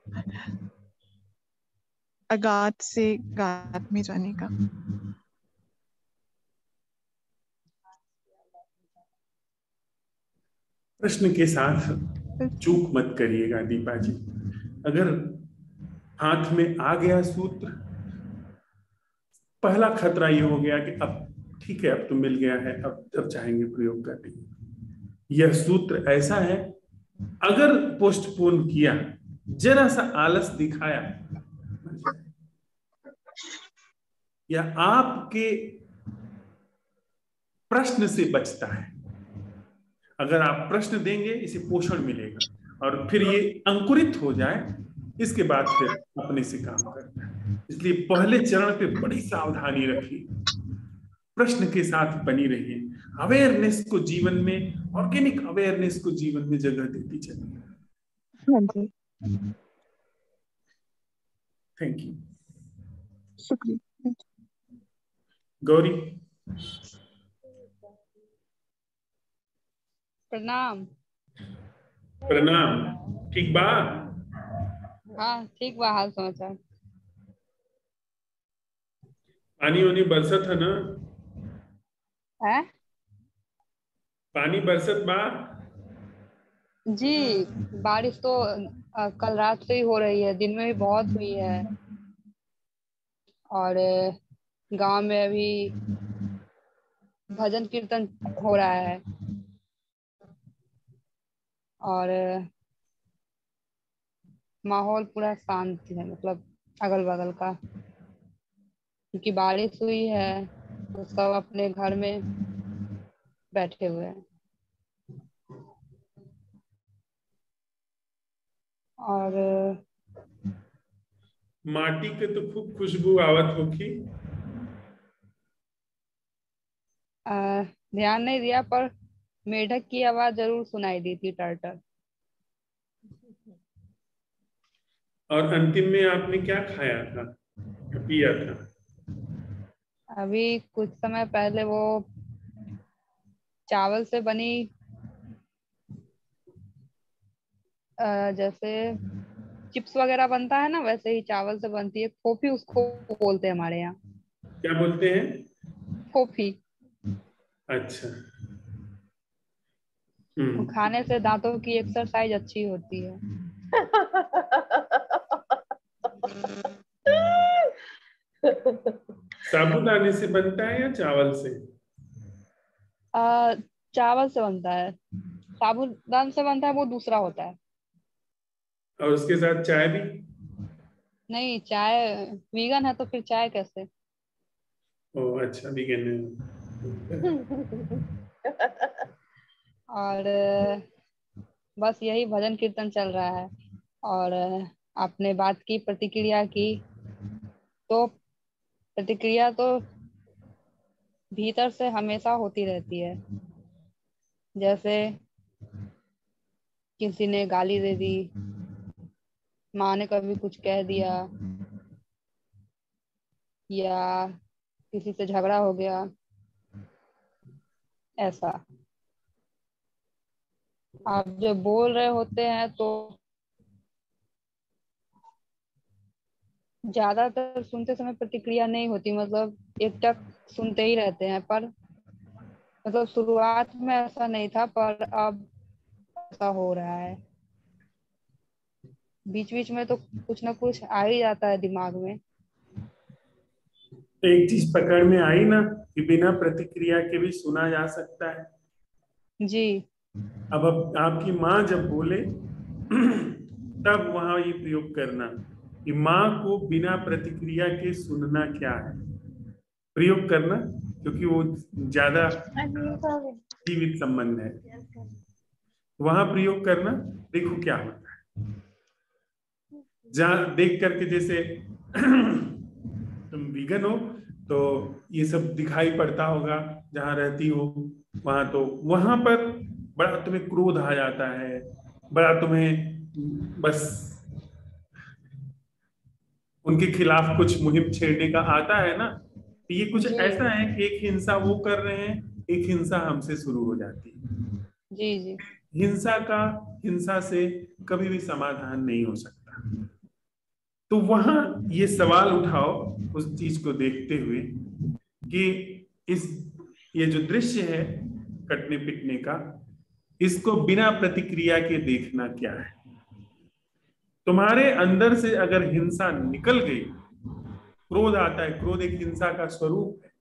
अगाध से गाध में जाने का।
प्रश्न के साथ चूक मत करिएगा दीपा जी। अगर हाथ में आ गया सूत्र, पहला खतरा ये हो गया कि अब ठीक है, अब तो मिल गया है, अब चाहेंगे प्रयोग करने। यह सूत्र ऐसा है, अगर पोस्टपोन किया, जरा सा आलस दिखाया, या आपके प्रश्न से बचता है। अगर आप प्रश्न देंगे, इसे पोषण मिलेगा, और फिर ये अंकुरित हो जाए, इसके बाद फिर अपने से काम करता है। इसलिए पहले चरण पे बड़ी सावधानी रखिए, प्रश्न के साथ बनी रहिए, अवेयरनेस को जीवन में, ऑर्गेनिक अवेयरनेस को जीवन में जगह देती चलिए।
हाँ जी,
थैंक यू।
शुक्रिया।
गौरी।
प्रणाम।
प्रणाम। ठीक बा?
हाँ ठीक बा, हाल समाचार।
पानी वानी बरसत है ना?
है
पानी बरसत बा?
जी, बारिश तो कल रात से ही हो रही है, दिन में भी बहुत हुई है। और गांव में अभी भजन कीर्तन हो रहा है, और माहौल पूरा शांत है, मतलब अगल बगल का, क्योंकि बारिश हुई है तो सब अपने घर में बैठे हुए हैं। और
माटी के तो खूब खुशबू आवत होगी।
ध्यान नहीं दिया, पर मेढक की आवाज जरूर सुनाई दी थी, टर्टल।
और अंतिम में आपने क्या खाया था, पिया था?
अभी कुछ समय पहले वो चावल से बनी, जैसे चिप्स वगैरह बनता है ना, वैसे ही चावल से बनती है, फोफी उसको बोलते हैं हमारे यहाँ।
क्या बोलते हैं?
फोफी।
अच्छा।
वो खाने से दांतों की एक्सरसाइज अच्छी होती है।
साबूदाने से बनता है या चावल से?
चावल से बनता है, साबूदान से बनता है वो दूसरा होता है।
और उसके साथ चाय भी?
नहीं, चाय वीगन है तो फिर चाय कैसे?
ओ अच्छा, वीगन है।
और बस यही भजन कीर्तन चल रहा है। और आपने बात की प्रतिक्रिया की, तो प्रतिक्रिया तो भीतर से हमेशा होती रहती है। जैसे किसी ने गाली दे दी, माँ ने कभी कुछ कह दिया, या किसी से झगड़ा हो गया, ऐसा आप जब बोल रहे होते हैं तो ज्यादातर सुनते समय प्रतिक्रिया नहीं होती, मतलब एकटक सुनते ही रहते हैं। पर मतलब शुरुआत में ऐसा नहीं था, पर अब ऐसा हो रहा है। बीच बीच में तो कुछ ना कुछ आ ही जाता है दिमाग में।
एक चीज पकड़ में आई ना, कि बिना प्रतिक्रिया के भी सुना जा सकता है।
जी।
अब आपकी माँ जब बोले तब वहां ये प्रयोग करना कि माँ को बिना प्रतिक्रिया के सुनना क्या है, प्रयोग करना, क्योंकि वो ज्यादा जीवित संबंध है। वहां प्रयोग करना, देखो क्या होता है। जहां देख करके, जैसे वीगन हो तो ये सब दिखाई पड़ता होगा जहाँ रहती हो वहां, तो वहां पर बड़ा तुम्हें क्रोध आ जाता है, बड़ा तुम्हें बस उनके खिलाफ कुछ मुहिम छेड़ने का आता है ना। तो ये कुछ
जी
ऐसा है कि एक हिंसा वो कर रहे हैं, एक हिंसा हमसे शुरू हो जाती है।
जी जी
हिंसा से कभी भी समाधान नहीं हो सकता। तो वहां ये सवाल उठाओ उस चीज को देखते हुए कि इस ये जो दृश्य है कटने पिटने का, इसको बिना प्रतिक्रिया के देखना क्या है। तुम्हारे अंदर से अगर हिंसा निकल गई, क्रोध आता है, क्रोध एक हिंसा का स्वरूप है।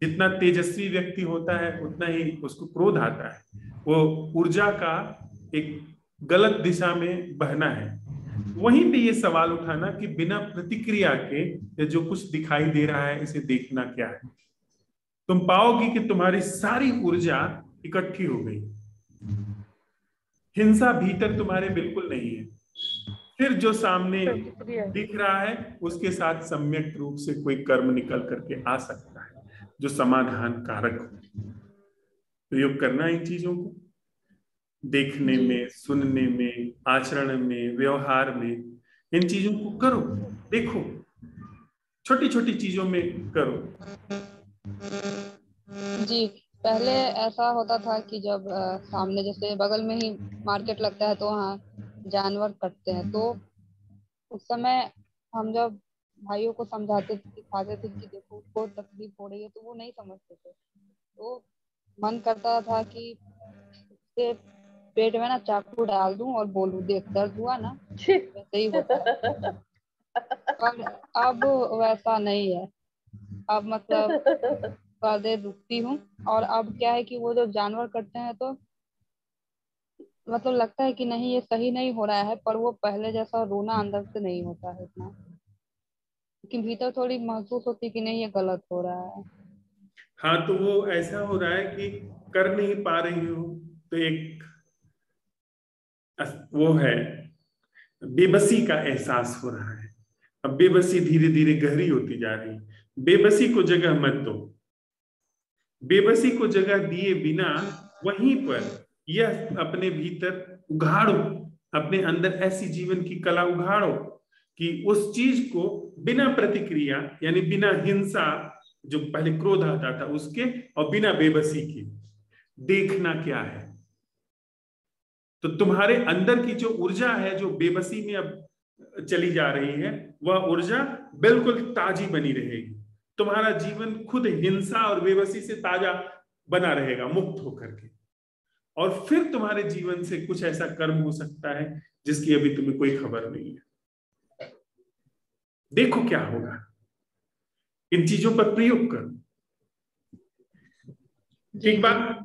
जितना तेजस्वी व्यक्ति होता है उतना ही उसको क्रोध आता है। वो ऊर्जा का एक गलत दिशा में बहना है। वहीं पे ये सवाल उठाना कि बिना प्रतिक्रिया के ये जो कुछ दिखाई दे रहा है इसे देखना क्या है। तुम पाओगी कि तुम्हारी सारी ऊर्जा इकट्ठी हो गई, हिंसा भीतर तुम्हारे बिल्कुल नहीं है। फिर जो सामने दिख रहा है उसके साथ सम्यक रूप से कोई कर्म निकल करके आ सकता है जो समाधान कारक हो। प्रयोग करना इन चीजों को देखने में, सुनने में, आचरण में, व्यवहार में, इन चीजों को करो, देखो, छोटी छोटी चीजों में करो।
जी। पहले ऐसा होता था कि जब सामने जैसे बगल में ही मार्केट लगता है तो वहाँ जानवर कटते हैं, तो उस समय हम जब भाइयों को समझाते थे, सिखाते थे कि देखो उसको तकलीफ हो रही है, तो वो नहीं समझते थे। तो मन करता था कि उसके पेट में ना चाकू डाल दूं और बोलूं, देख दर्द हुआ ना, वैसे ही होता है। पर अब वैसा नहीं है। अब मतलब थोड़ा देर रुकती हूँ, और अब क्या है कि वो जब जानवर कटते हैं तो मतलब लगता है कि नहीं ये सही नहीं हो रहा है, पर वो पहले जैसा रोना अंदर से नहीं होता है इतना, लेकिन भीतर थोड़ी महसूस होती है कि नहीं ये गलत हो रहा है।
हाँ, तो वो ऐसा हो रहा है कि कर नहीं पा रही हो, तो एक वो है, बेबसी का एहसास हो रहा है। अब बेबसी धीरे धीरे गहरी होती जा रही है। बेबसी को जगह मत दो। बेबसी को जगह दिए बिना वहीं पर यह अपने भीतर उघाड़ो, अपने अंदर ऐसी जीवन की कला उघाड़ो कि उस चीज को बिना प्रतिक्रिया, यानी बिना हिंसा, जो पहले क्रोध आता था उसके, और बिना बेबसी के देखना क्या है। तो तुम्हारे अंदर की जो ऊर्जा है जो बेबसी में अब चली जा रही है, वह ऊर्जा बिल्कुल ताजी बनी रहेगी। तुम्हारा जीवन खुद हिंसा और बेबसी से ताजा बना रहेगा, मुक्त होकर के। और फिर तुम्हारे जीवन से कुछ ऐसा कर्म हो सकता है जिसकी अभी तुम्हें कोई खबर नहीं है। देखो क्या होगा, इन चीजों पर प्रयोग करो। ठीक बात?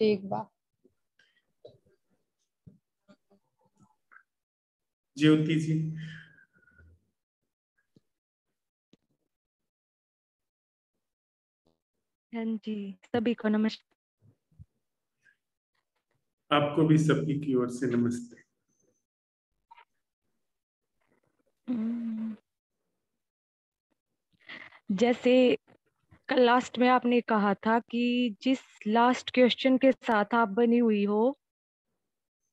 ठीक बात।
ज्योति जी,
हाँ जी, सभी को नमस्कार।
आपको भी सभी की ओर से नमस्ते।
जैसे कल लास्ट में आपने कहा था कि जिस लास्ट क्वेश्चन के साथ आप बनी हुई हो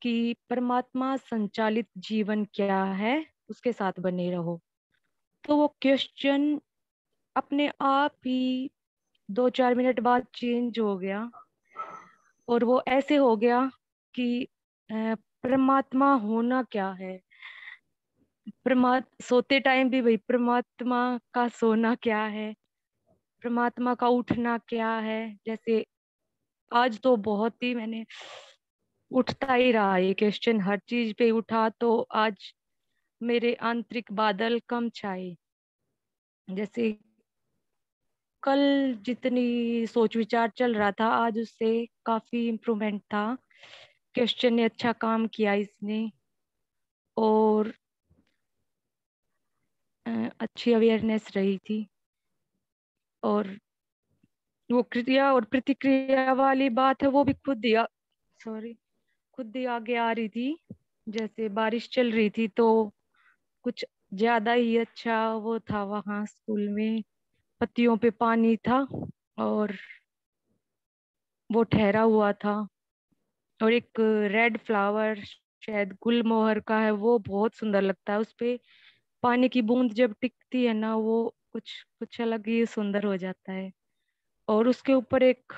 कि परमात्मा संचालित जीवन क्या है, उसके साथ बने रहो, तो वो क्वेश्चन अपने आप ही 2-4 मिनट बाद चेंज हो गया, और वो ऐसे हो गया कि परमात्मा होना क्या है। सोते टाइम भी वही, परमात्मा का सोना क्या है, परमात्मा का उठना क्या है। जैसे आज तो बहुत ही मैंने उठता ही रहा ये क्वेश्चन, हर चीज पे उठा, तो आज मेरे आंतरिक बादल कम छाए। जैसे कल जितनी सोच विचार चल रहा था, आज उससे काफी इम्प्रूवमेंट था। क्वेश्चन ने अच्छा काम किया इसने, और अच्छी अवेयरनेस रही थी। और वो क्रिया और प्रतिक्रिया वाली बात है, वो भी खुद ही आगे आ रही थी। जैसे बारिश चल रही थी तो कुछ ज्यादा ही अच्छा वो था। वहां स्कूल में पत्तियों पे पानी था और वो ठहरा हुआ था, और एक रेड फ्लावर शायद गुलमोहर का है, वो बहुत सुंदर लगता है। उस पे पानी की बूंद जब टिकती है ना, वो कुछ कुछ अलग ही सुंदर हो जाता है। और उसके ऊपर एक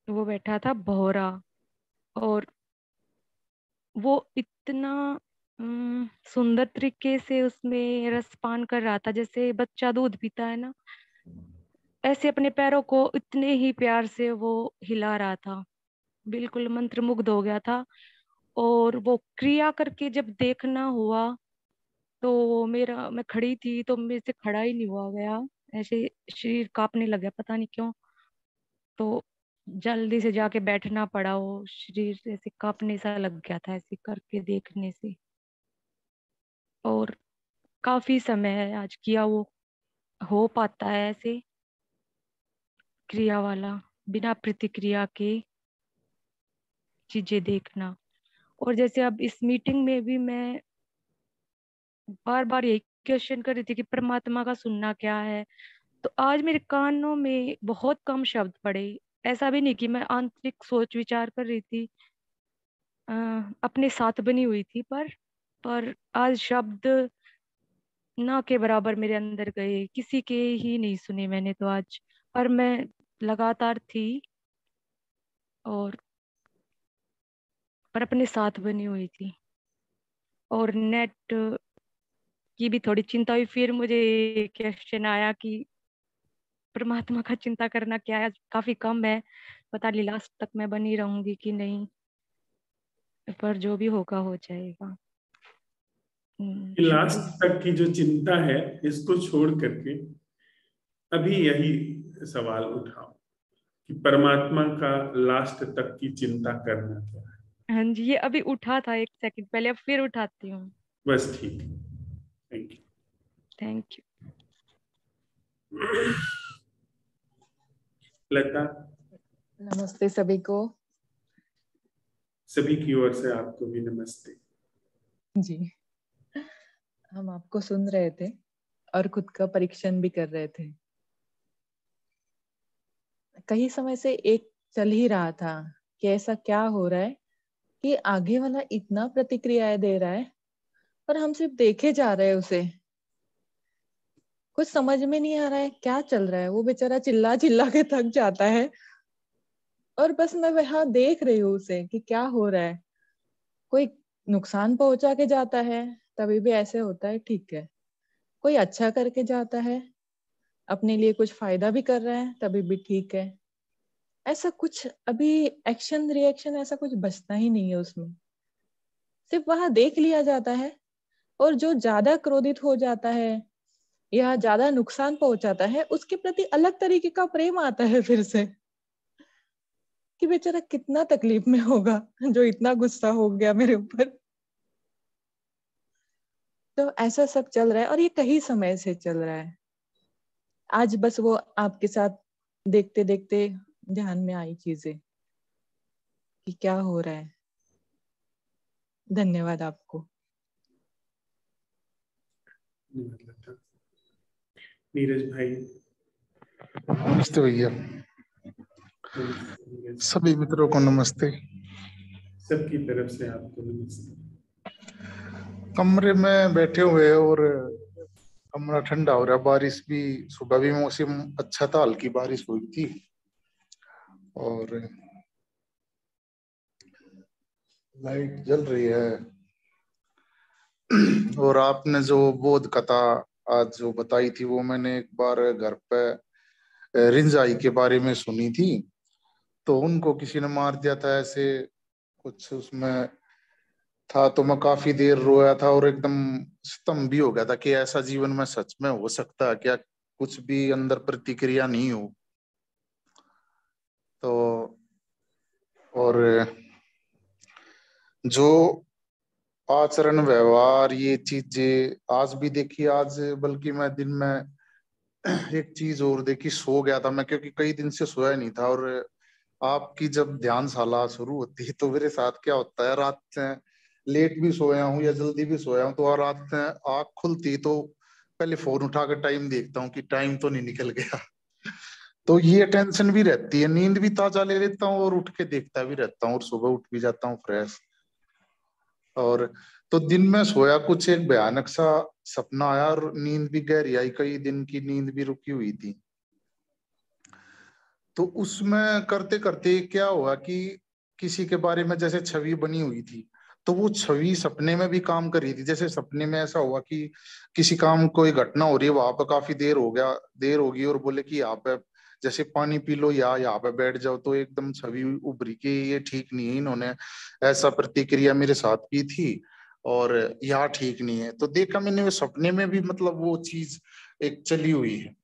वो बैठा था भौरा, और वो इतना सुंदर तरीके से उसमें रसपान कर रहा था, जैसे बच्चा दूध पीता है ना, ऐसे अपने पैरों को इतने ही प्यार से वो हिला रहा था। बिल्कुल मंत्रमुग्ध हो गया था। और वो क्रिया करके जब देखना हुआ तो मैं खड़ी थी तो मेरे से खड़ा ही नहीं हुआ गया, ऐसे शरीर कांपने लग गया, पता नहीं क्यों। तो जल्दी से जाके बैठना पड़ा, वो शरीर ऐसे कांपने सा लग गया था ऐसे करके देखने से। और काफी समय है आज किया वो हो पाता है ऐसे क्रिया वाला, बिना प्रतिक्रिया के चीजें देखना। और जैसे अब इस मीटिंग में भी मैं बार बार यही क्वेश्चन कर रही थी कि परमात्मा का सुनना क्या है, तो आज मेरे कानों में बहुत कम शब्द पड़े। ऐसा भी नहीं कि मैं आंतरिक सोच विचार कर रही थी, अ, अपने साथ बनी हुई थी, पर आज शब्द ना के बराबर मेरे अंदर गए, किसी के ही नहीं सुने मैंने तो आज। पर मैं लगातार थी और पर अपने साथ बनी हुई थी। और नेट की भी थोड़ी चिंता हुई, फिर मुझे क्वेश्चन आया कि परमात्मा का चिंता करना क्या है, काफी कम है, पता नहीं लास्ट तक मैं बनी रहूंगी कि नहीं, पर जो भी होगा हो जाएगा।
लास्ट
शुक्रिया।
तक की जो चिंता है, इसको छोड़ करके अभी यही सवाल उठाओ कि परमात्मा का लास्ट तक की चिंता करना क्या है।
हाँ जी, ये अभी उठा था 1 सेकंड पहले, अब फिर उठाती हूँ।
बस ठीक है, thank you.
Thank you.
Lata,
नमस्ते सभी को।
सभी की ओर से आपको भी नमस्ते
जी, हम आपको सुन रहे थे और खुद का परीक्षण भी कर रहे थे। कई समय से एक चल ही रहा था कि ऐसा क्या हो रहा है कि आगे वाला इतना प्रतिक्रियाएं दे रहा है पर हम सिर्फ देखे जा रहे हैं उसे। कुछ समझ में नहीं आ रहा है क्या चल रहा है। वो बेचारा चिल्ला चिल्ला के थक जाता है और बस मैं वहां देख रही हूँ उसे कि क्या हो रहा है। कोई नुकसान पहुंचा के जाता है तभी भी ऐसे होता है, ठीक है। कोई अच्छा करके जाता है, अपने लिए कुछ फायदा भी कर रहा है तभी भी ठीक है। ऐसा कुछ अभी एक्शन रिएक्शन ऐसा कुछ बचता ही नहीं है उसमें, सिर्फ वहां देख लिया जाता है। और जो ज्यादा क्रोधित हो जाता है या ज्यादा नुकसान पहुंचाता है उसके प्रति अलग तरीके का प्रेम आता है फिर से कि बेचारा कितना तकलीफ में होगा जो इतना गुस्सा हो गया मेरे ऊपर। तो ऐसा सब चल रहा है और ये कई समय से चल रहा है। आज बस वो आपके साथ देखते देखते ध्यान में आई चीजें कि क्या हो रहा है। धन्यवाद आपको।
लता। नीरज भाई।
नमस्ते भैया, सभी मित्रों को नमस्ते।
सबकी तरफ से आपको नमस्ते।
कमरे में बैठे हुए और कमरा ठंडा हो रहा, बारिश भी सुबह भी मौसम अच्छा था, हल्की बारिश हुई थी। और लाइट जल रही है। और आपने जो बोध कथा आज जो बताई थी वो मैंने एक बार घर पे रिंजाई के बारे में सुनी थी। तो उनको किसी ने मार दिया था ऐसे कुछ उसमें था, तो मैं काफी देर रोया था और एकदम स्तंभ भी हो गया था कि ऐसा जीवन में सच में हो सकता है क्या, कुछ भी अंदर प्रतिक्रिया नहीं हो। तो और जो आचरण व्यवहार ये चीजें आज भी देखी, आज बल्कि मैं दिन में एक चीज और देखी, सो गया था मैं क्योंकि कई दिन से सोया नहीं था। और आपकी जब ध्यानशाला शुरू होती है तो मेरे साथ क्या होता है, रात लेट भी सोया हूँ या जल्दी भी सोया हूँ, तो और रात में आँख खुलती तो पहले फोन उठाकर टाइम देखता हूँ कि टाइम तो नहीं निकल गया। तो ये टेंशन भी रहती है, नींद भी ताजा ले लेता हूँ और उठ के देखता भी रहता हूँ और सुबह उठ भी जाता हूँ फ्रेश। और तो दिन में सोया कुछ एक भयानक सा सपना आया और नींद भी गहरी आई, कई दिन की नींद भी रुकी हुई थी। तो उसमें करते करते क्या हुआ कि किसी के बारे में जैसे छवि बनी हुई थी, तो वो छवि सपने में भी काम कर रही थी। जैसे सपने में ऐसा हुआ कि किसी काम कोई घटना हो रही है, वहां पर काफी देर होगी और बोले कि यहाँ पे जैसे पानी पी लो या यहाँ पे बैठ जाओ, तो एकदम छवि उभरी कि ये ठीक नहीं है, इन्होंने ऐसा प्रतिक्रिया मेरे साथ की थी और यहाँ ठीक नहीं है। तो देखा मैंने वो सपने में भी, मतलब वो चीज एक चली हुई है।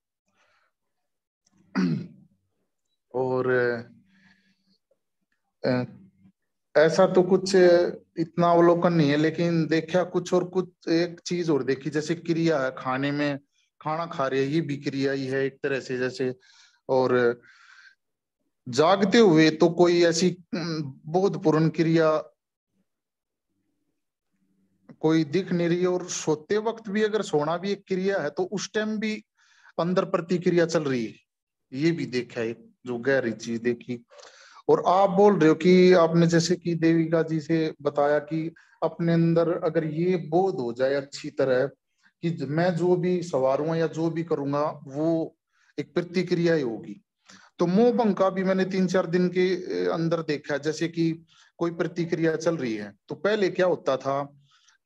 और ऐसा तो कुछ इतना अवलोकन नहीं है, लेकिन देखा कुछ और कुछ एक चीज और देखी, जैसे क्रिया है खाने में, खाना खा रहे हैं ये भी क्रिया ही है एक तरह से जैसे। और जागते हुए तो कोई ऐसी बोधपूर्ण क्रिया कोई दिख नहीं रही है, और सोते वक्त भी अगर सोना भी एक क्रिया है तो उस टाइम भी अंदर प्रतिक्रिया चल रही है, ये भी देखा है जो गहरी चीज देखी। और आप बोल रहे हो कि आपने जैसे कि देविका जी से बताया कि अपने अंदर अगर ये बोध हो जाए अच्छी तरह कि मैं जो भी सवारूंगा या जो भी करूंगा वो एक प्रतिक्रिया ही होगी। तो मोह भंग का भी मैंने 3-4 दिन के अंदर देखा, जैसे कि कोई प्रतिक्रिया चल रही है तो पहले क्या होता था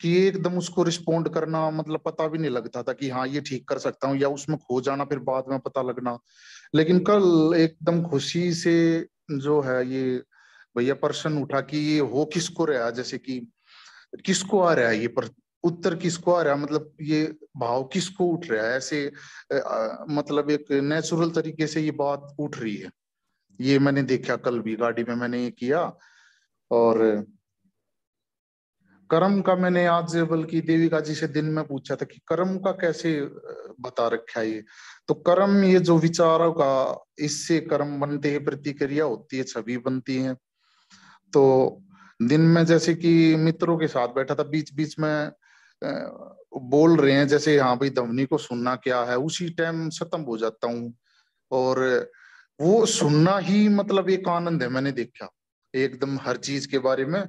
कि एकदम उसको रिस्पोंड करना, मतलब पता भी नहीं लगता था कि हाँ ये ठीक कर सकता हूँ, या उसमें खो जाना फिर बाद में पता लगना। लेकिन कल एकदम खुशी से जो है ये भैया प्रश्न उठा कि ये हो किसको रहा है, जैसे कि किसको आ रहा है ये पर उत्तर किसको आ रहा है, मतलब ये भाव किसको उठ रहा है, ऐसे मतलब एक नेचुरल तरीके से ये बात उठ रही है। ये मैंने देखा कल भी गाड़ी में मैंने ये किया। और कर्म का मैंने आज बल्कि देविका जी से दिन में पूछा था कि कर्म का कैसे बता रखा है ये। तो कर्म ये जो विचारों का, इससे कर्म बनते हैं, प्रतिक्रिया होती है, छवि बनती है। तो दिन में जैसे कि मित्रों के साथ बैठा था, बीच बीच में बोल रहे हैं जैसे हाँ भाई ध्वनि को सुनना क्या है, उसी टाइम खत्म हो जाता हूँ। और वो सुनना ही मतलब एक आनंद है, मैंने देखा एकदम हर चीज के बारे में।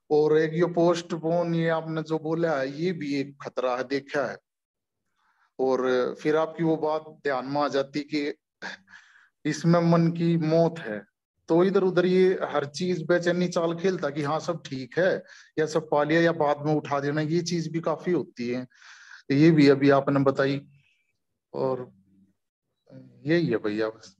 और एक ये पोस्टपोन, ये आपने जो बोला है ये भी एक खतरा है, देखा है। और फिर आपकी वो बात ध्यान में आ जाती कि इसमें मन की मौत है, तो इधर उधर ये हर चीज बेचैनी चाल खेलता कि हाँ सब ठीक है या सब पा लिया या बाद में उठा देना, ये चीज भी काफी होती है। ये भी अभी आपने बताई। और यही है भैया बस।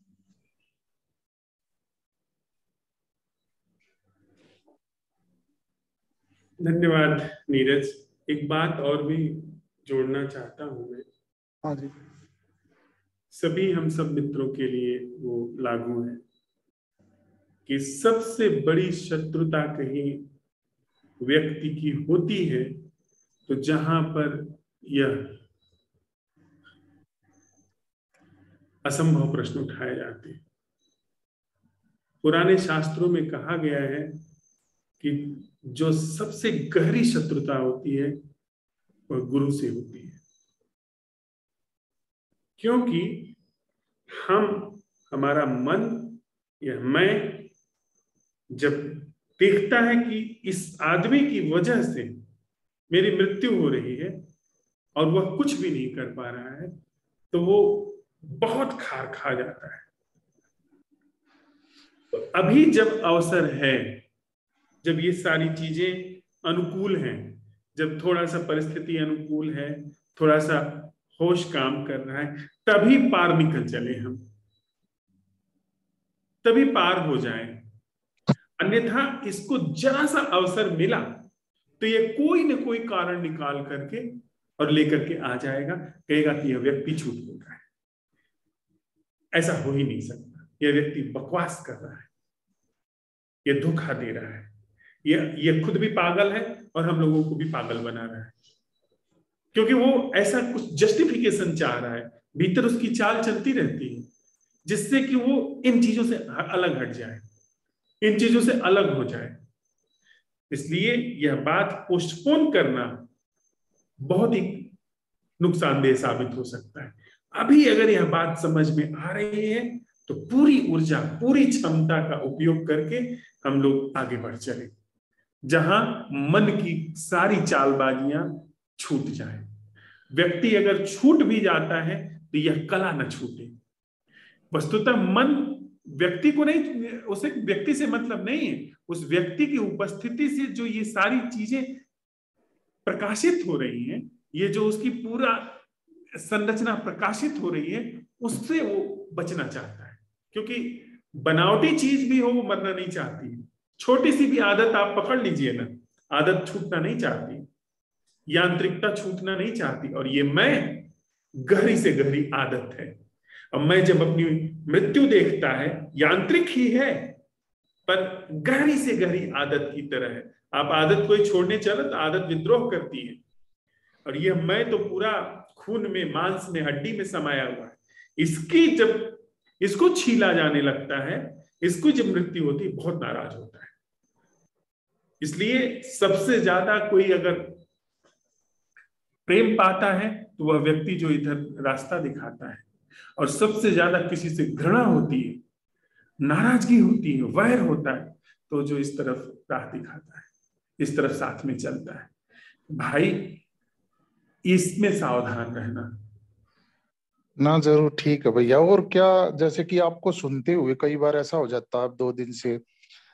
धन्यवाद नीरज। एक बात और भी जोड़ना चाहता हूं मैं।
हाँ जी।
सभी हम सब मित्रों के लिए वो लागू है कि सबसे बड़ी शत्रुता कहीं व्यक्ति की होती है तो जहां पर यह असंभव प्रश्न उठाए जाते हैं। पुराने शास्त्रों में कहा गया है कि जो सबसे गहरी शत्रुता होती है वह गुरु से होती है, क्योंकि हमारा मन या मैं जब देखता है कि इस आदमी की वजह से मेरी मृत्यु हो रही है और वह कुछ भी नहीं कर पा रहा है, तो वो बहुत खार खा जाता है। तो अभी जब अवसर है, जब ये सारी चीजें अनुकूल हैं, जब थोड़ा सा परिस्थिति अनुकूल है, थोड़ा सा होश काम कर रहा है, तभी पार निकल चले हम, तभी पार हो जाए। अन्यथा इसको जरा सा अवसर मिला तो ये कोई न कोई कारण निकाल करके और लेकर के आ जाएगा, कहेगा कि यह व्यक्ति झूठ बोल रहा है, ऐसा हो ही नहीं सकता, यह व्यक्ति बकवास कर रहा है, यह धोखा दे रहा है, यह खुद भी पागल है और हम लोगों को भी पागल बना रहा है, क्योंकि वो ऐसा कुछ जस्टिफिकेशन चाह रहा है। भीतर उसकी चाल चलती रहती है जिससे कि वो इन चीजों से अलग हट जाए, इन चीजों से अलग हो जाए। इसलिए यह बात पोस्टपोन करना बहुत ही नुकसानदेह साबित हो सकता है। अभी अगर यह बात समझ में आ रही है तो पूरी ऊर्जा, पूरी क्षमता का उपयोग करके हम लोग आगे बढ़ चले, जहां मन की सारी चालबाजियां छूट जाए। व्यक्ति अगर छूट भी जाता है तो यह कला न छूटे। वस्तुतः मन व्यक्ति को नहीं, उसे व्यक्ति से मतलब नहीं है, उस व्यक्ति की उपस्थिति से जो ये सारी चीजें प्रकाशित हो रही हैं, ये जो उसकी पूरा संरचना प्रकाशित हो रही है, उससे वो बचना चाहता है। क्योंकि बनावटी चीज भी हो वो मरना नहीं चाहती। छोटी सी भी आदत आप पकड़ लीजिए ना, आदत छूटना नहीं चाहती, यांत्रिकता छूटना नहीं चाहती। और ये मैं गहरी से गहरी आदत है। अब मैं जब अपनी मृत्यु देखता है, यांत्रिक ही है पर गहरी से गहरी आदत की तरह है। आप आदत कोई छोड़ने चले तो आदत विद्रोह करती है, और यह मैं तो पूरा खून में, मांस में, हड्डी में समाया हुआ है। इसकी जब इसको छीला जाने लगता है, इसको जब मृत्यु होती है, बहुत नाराज होता है। इसलिए सबसे ज्यादा कोई अगर प्रेम पाता है तो वह व्यक्ति जो इधर रास्ता दिखाता है, और सबसे ज्यादा किसी से घृणा होती है, नाराजगी होती है, वैर होता है, तो जो इस तरफ राह दिखाता है, इस तरफ साथ में चलता है। भाई इसमें सावधान रहना
ना। जरूर, ठीक है भैया। और क्या, जैसे कि आपको सुनते हुए कई बार ऐसा हो जाता है, आप 2 दिन से,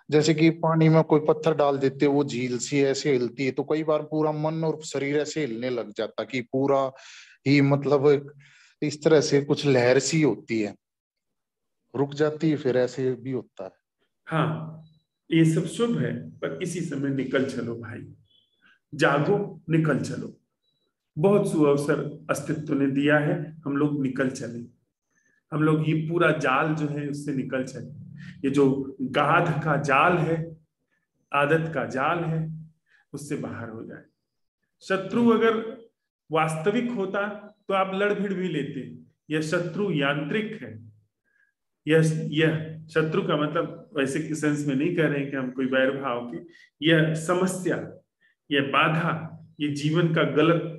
जैसे कि पानी में कोई पत्थर डाल देते, वो झील सी ऐसे हिलती है, तो कई बार पूरा मन और शरीर ऐसे हिलने लग जाता कि पूरा ही मतलब इस तरह से कुछ लहर सी होती है, रुक जाती है, फिर ऐसे भी होता है।
हाँ, ये सब शुभ है, पर इसी समय निकल चलो भाई, जागो, निकल चलो। बहुत सुअवसर अस्तित्व ने दिया है, हम लोग निकल चले। हम लोग ये पूरा जाल जो है उससे निकल चले। ये जो गाध का जाल है, आदत का जाल है, उससे बाहर हो जाए। शत्रु अगर वास्तविक होता तो आप लड़ भिड़ भी लेते। यह शत्रु यांत्रिक है। यह शत्रु का मतलब वैसे कि सेंस में नहीं कह रहे हैं कि हम कोई वैर भाव की, यह समस्या, यह बाधा, ये जीवन का गलत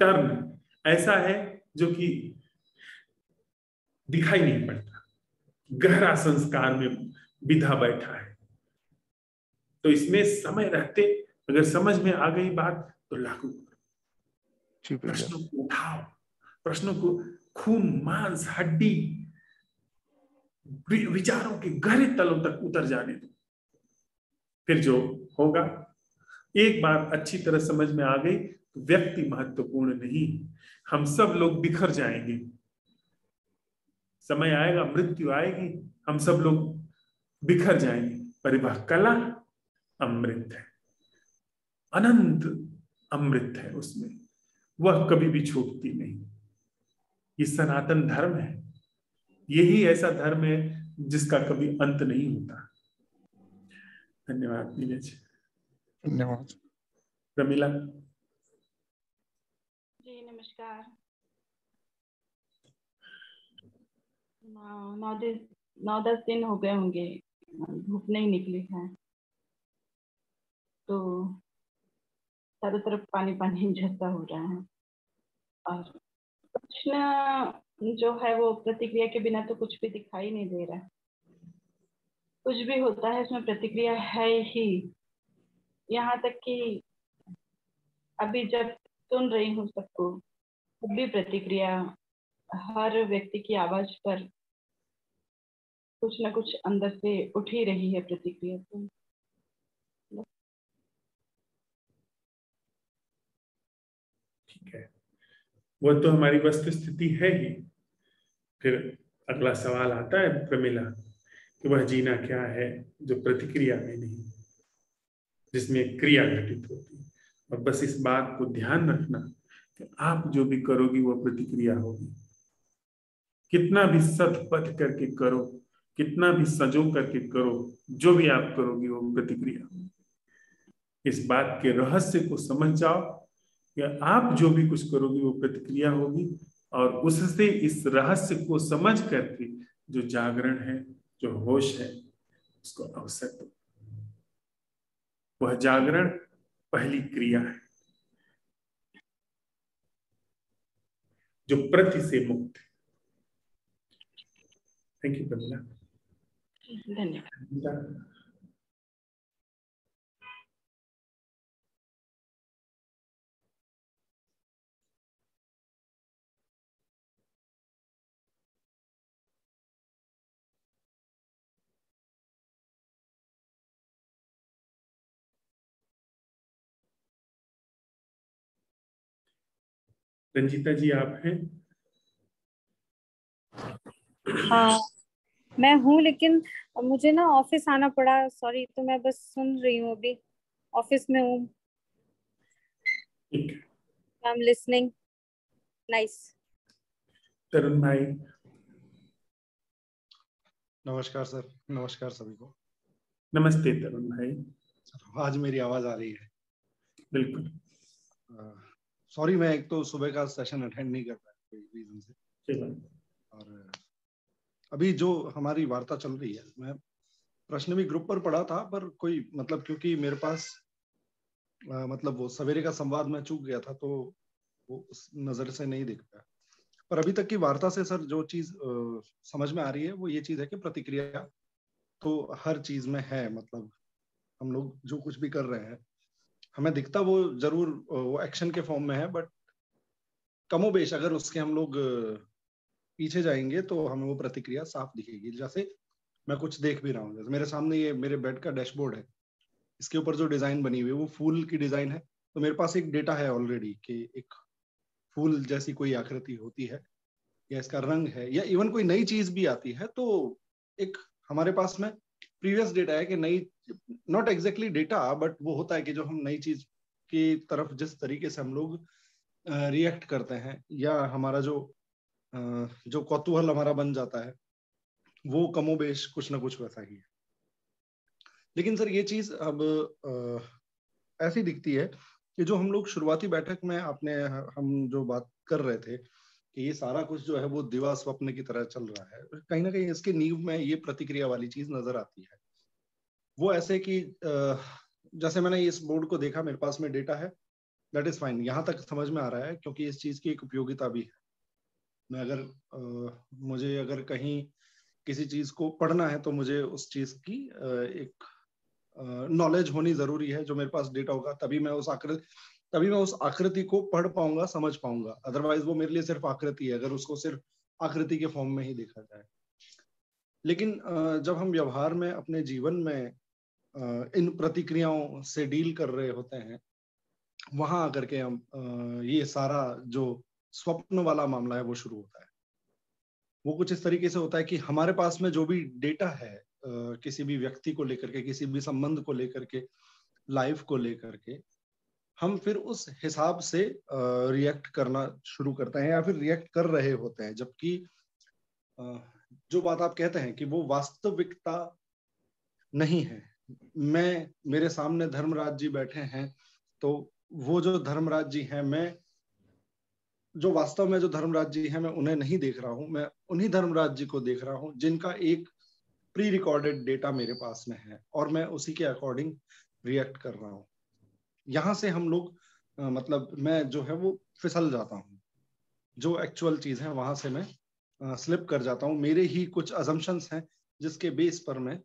टर्न ऐसा है जो कि दिखाई नहीं पड़ता, गहरा संस्कार में बिधा बैठा है। तो इसमें समय रहते अगर समझ में आ गई बात तो लागू करो। प्रश्नों को उठाओ, प्रश्नों को खून, मांस, हड्डी, विचारों के गहरे तलों तक उतर जाने दो। फिर जो होगा, एक बार अच्छी तरह समझ में आ गई तो व्यक्ति महत्वपूर्ण नहीं, हम सब लोग बिखर जाएंगे। समय आएगा, मृत्यु आएगी, हम सब लोग बिखर जाएंगे, पर वह कला अमृत है, अनंत अमृत है उसमें, वह कभी भी छूटती नहीं। ये सनातन धर्म है, यही ऐसा धर्म है जिसका कभी अंत नहीं होता। धन्यवाद नीरज।
धन्यवाद।
प्रमिला
जी नमस्कार। 9-10 दिन हो गए होंगे, धूप नहीं निकली है, तो चारों तरफ पानी पानी जैसा हो रहा है। और प्रश्न जो है वो प्रतिक्रिया के बिना तो कुछ भी दिखाई नहीं दे रहा है। कुछ भी होता है इसमें प्रतिक्रिया है ही। यहाँ तक कि अभी जब सुन रही हूँ सबको, तब भी प्रतिक्रिया, हर व्यक्ति की आवाज पर कुछ ना कुछ अंदर से उठ ही रही है प्रतिक्रिया। तो
ठीक है, वह तो हमारी वस्तु स्थिति है ही। फिर अगला सवाल आता है प्रमिला कि वह जीना क्या है जो प्रतिक्रिया में नहीं, जिसमें क्रिया घटित होती है। और बस इस बात को ध्यान रखना कि आप जो भी करोगी वो प्रतिक्रिया होगी। कितना भी सत पथ करके करो, कितना भी सजो करके करो, जो भी आप करोगी वो प्रतिक्रिया होगी। इस बात के रहस्य को समझ जाओ कि आप जो भी कुछ करोगी वो प्रतिक्रिया होगी, और उससे इस रहस्य को समझ करके जो जागरण है, जो होश है, उसको अवसर दो। वह जागरण पहली क्रिया है जो प्रति से मुक्त है। थैंक यू कमला।
धन्यवाद।
रंजीता जी आप हैं?
हाँ मैं हूँ, लेकिन मुझे ना ऑफिस आना पड़ा, सॉरी। तो मैं बस सुन रही हूँ, अभी ऑफिस में हूँ। I am listening. नाइस।
तरुण भाई।
नमस्कार सर, नमस्कार सभी को।
नमस्ते तरुण भाई।
आज मेरी आवाज आ रही है?
बिल्कुल।
सॉरी, मैं एक तो सुबह का सेशन अटेंड नहीं कर पाया कोई रीजन से, और अभी जो हमारी वार्ता चल रही है, मैं प्रश्न भी ग्रुप पर पढ़ा था, पर कोई मतलब क्योंकि मेरे पास मतलब वो सवेरे का संवाद मैं चूक गया था, तो वो उस नजर से नहीं देख पाया। पर अभी तक की वार्ता से सर जो चीज समझ में आ रही है वो ये चीज है कि प्रतिक्रिया तो हर चीज में है। मतलब हम लोग जो कुछ भी कर रहे हैं, हमें दिखता वो जरूर वो एक्शन के फॉर्म में है, बट कमोबेश अगर उसके हम लोग पीछे जाएंगे तो हमें वो प्रतिक्रिया साफ दिखेगी। जैसे मैं कुछ देख भी रहा हूँ, जैसे मेरे सामने ये मेरे बेड का डैशबोर्ड है, इसके ऊपर जो डिजाइन बनी हुई है वो फूल की डिजाइन है। तो मेरे पास एक डेटा है ऑलरेडी कि एक फूल जैसी कोई आकृति होती है, या इसका रंग है, या इवन कोई नई चीज भी आती है तो एक हमारे पास में प्रीवियस डेटा है कि नई, नॉट एग्जैक्टली डेटा, बट वो होता है कि जो हम नई चीज की तरफ जिस तरीके से हम लोग रिएक्ट करते हैं, या हमारा जो कौतूहल हमारा बन जाता है, वो कमोबेश कुछ ना कुछ वैसा ही है। लेकिन सर ये चीज अब ऐसी दिखती है कि जो हम लोग शुरुआती बैठक में हम जो बात कर रहे थे कि ये सारा कुछ जो है वो दिवा स्वप्न की तरह चल रहा है, कहीं ना कहीं इसके नींव में ये प्रतिक्रिया वाली चीज नजर आती है। वो ऐसे कि जैसे मैंने इस बोर्ड को देखा, मेरे पास में डेटा है, दैट इज फाइन, यहाँ तक समझ में आ रहा है, क्योंकि इस चीज की एक उपयोगिता भी है। मैं अगर मुझे अगर कहीं किसी चीज को पढ़ना है तो मुझे उस चीज की एक नॉलेज होनी जरूरी है। जो मेरे पास डेटा होगा तभी मैं उस आकृति को पढ़ पाऊंगा, समझ पाऊंगा। अदरवाइज वो मेरे लिए सिर्फ आकृति है, अगर उसको सिर्फ आकृति के फॉर्म में ही देखा जाए। लेकिन जब हम व्यवहार में अपने जीवन में इन प्रतिक्रियाओं से डील कर रहे होते हैं, वहां आकर के हम ये सारा जो स्वप्न वाला मामला है वो शुरू होता है। वो कुछ इस तरीके से होता है कि हमारे पास में जो भी डेटा है किसी भी व्यक्ति को लेकर के, किसी भी संबंध को लेकर के, लाइफ को लेकर के, हम फिर उस हिसाब से रिएक्ट करना शुरू करते हैं या फिर रिएक्ट कर रहे होते हैं। जबकि जो बात आप कहते हैं कि वो वास्तविकता नहीं है। मेरे सामने धर्मराज जी बैठे हैं, तो वो जो धर्मराज जी हैं, मैं जो वास्तव में जो धर्मराज जी हैं मैं उन्हें नहीं देख रहा हूं, मैं उन्हीं धर्मराज जी को देख रहा हूं जिनका एक प्री रिकॉर्डेड डेटा मेरे पास में है, और मैं उसी के अकॉर्डिंग रिएक्ट कर रहा हूं। यहाँ से हम लोग मतलब मैं जो है वो फिसल जाता हूँ, जो एक्चुअल चीज है वहां से मैं स्लिप कर जाता हूँ। मेरे ही कुछ अजम्पशंस हैं जिसके बेस पर मैं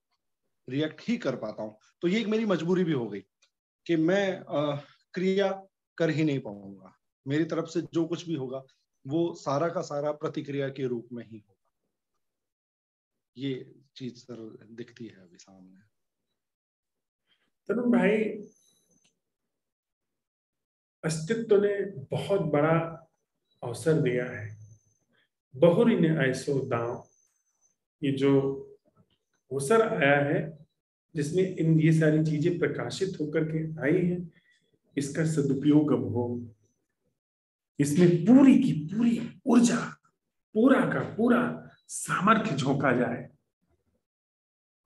रिएक्ट ही कर पाता हूँ। तो ये एक मेरी मजबूरी भी हो गई कि मैं क्रिया कर ही नहीं पाऊंगा। मेरी तरफ से जो कुछ भी होगा वो सारा का सारा प्रतिक्रिया के रूप में ही होगा। ये चीज सर दिखती है अभी सामने।
तरुण भाई, अस्तित्व ने बहुत बड़ा अवसर दिया है। बहुरी ने ऐसो दांव, ये जो अवसर आया है जिसमें ये सारी चीजें प्रकाशित होकर के आई हैं, इसका सदुपयोग अब हो। इसमें पूरी की पूरी ऊर्जा, पूरा का पूरा सामर्थ्य झोंका जाए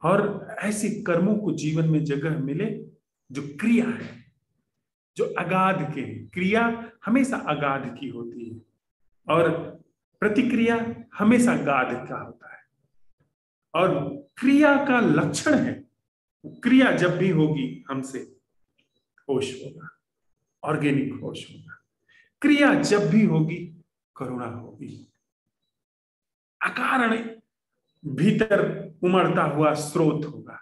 और ऐसे कर्मों को जीवन में जगह मिले जो क्रिया है, जो अगाध के। क्रिया हमेशा अगाध की होती है और प्रतिक्रिया हमेशा गाध का होता है। और क्रिया का लक्षण है, क्रिया जब भी होगी हमसे होश होगा, ऑर्गेनिक होश होगा। क्रिया जब भी होगी करुणा होगी, अकारण भीतर उमड़ता हुआ स्रोत होगा,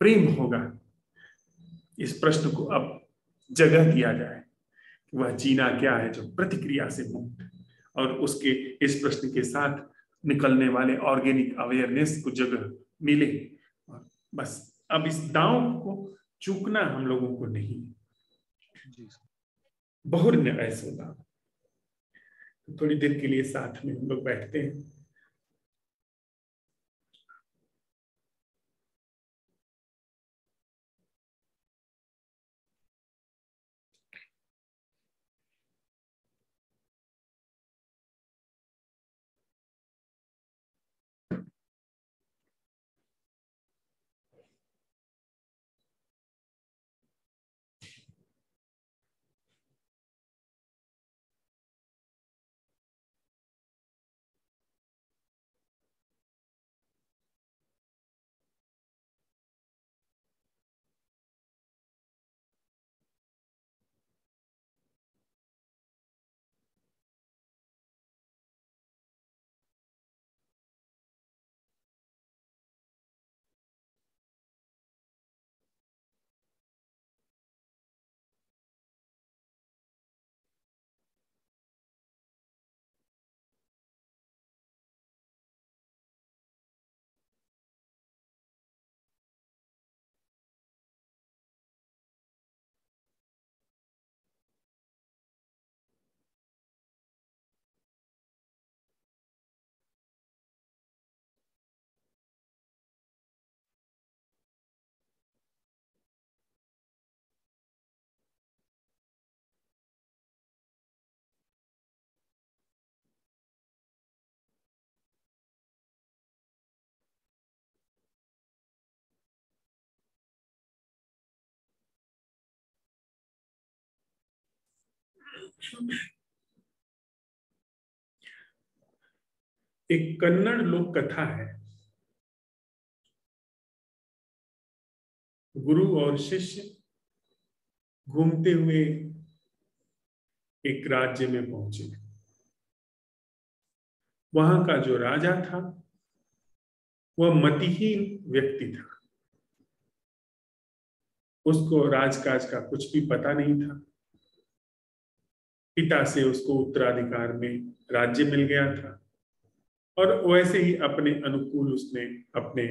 प्रेम होगा। इस प्रश्न को अब जगह दिया जाए कि वह जीना क्या है जो प्रतिक्रिया से मुक्त, और उसके इस प्रश्न के साथ निकलने वाले ऑर्गेनिक अवेयरनेस को जगह मिले। और बस अब इस दांव को चूकना हम लोगों को नहीं, बहुर ऐसा दांव। थोड़ी देर के लिए साथ में हम लोग बैठते हैं। एक कन्नड़ लोक कथा है। गुरु और शिष्य घूमते हुए एक राज्य में पहुंचे। वहां का जो राजा था वह मतिहीन व्यक्ति था। उसको राजकाज का कुछ भी पता नहीं था। पिता से उसको उत्तराधिकार में राज्य मिल गया था और वैसे ही अपने अनुकूल उसने अपने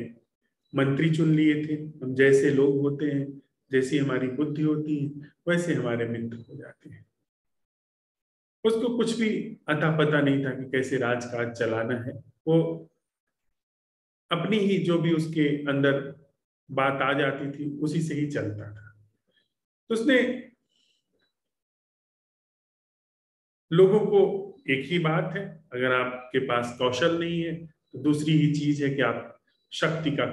मंत्री चुन लिए थे। हम जैसे लोग होते हैं, जैसी हमारी बुद्धि होती है, वैसे हमारे मित्र हो जाते हैं। उसको कुछ भी अता पता नहीं था कि कैसे राजकाज चलाना है। वो अपनी ही जो भी उसके अंदर बात आ जाती थी उसी से ही चलता था। तो उसने लोगों को, एक ही बात है, अगर आपके पास कौशल नहीं है तो दूसरी ही चीज है कि आप शक्ति का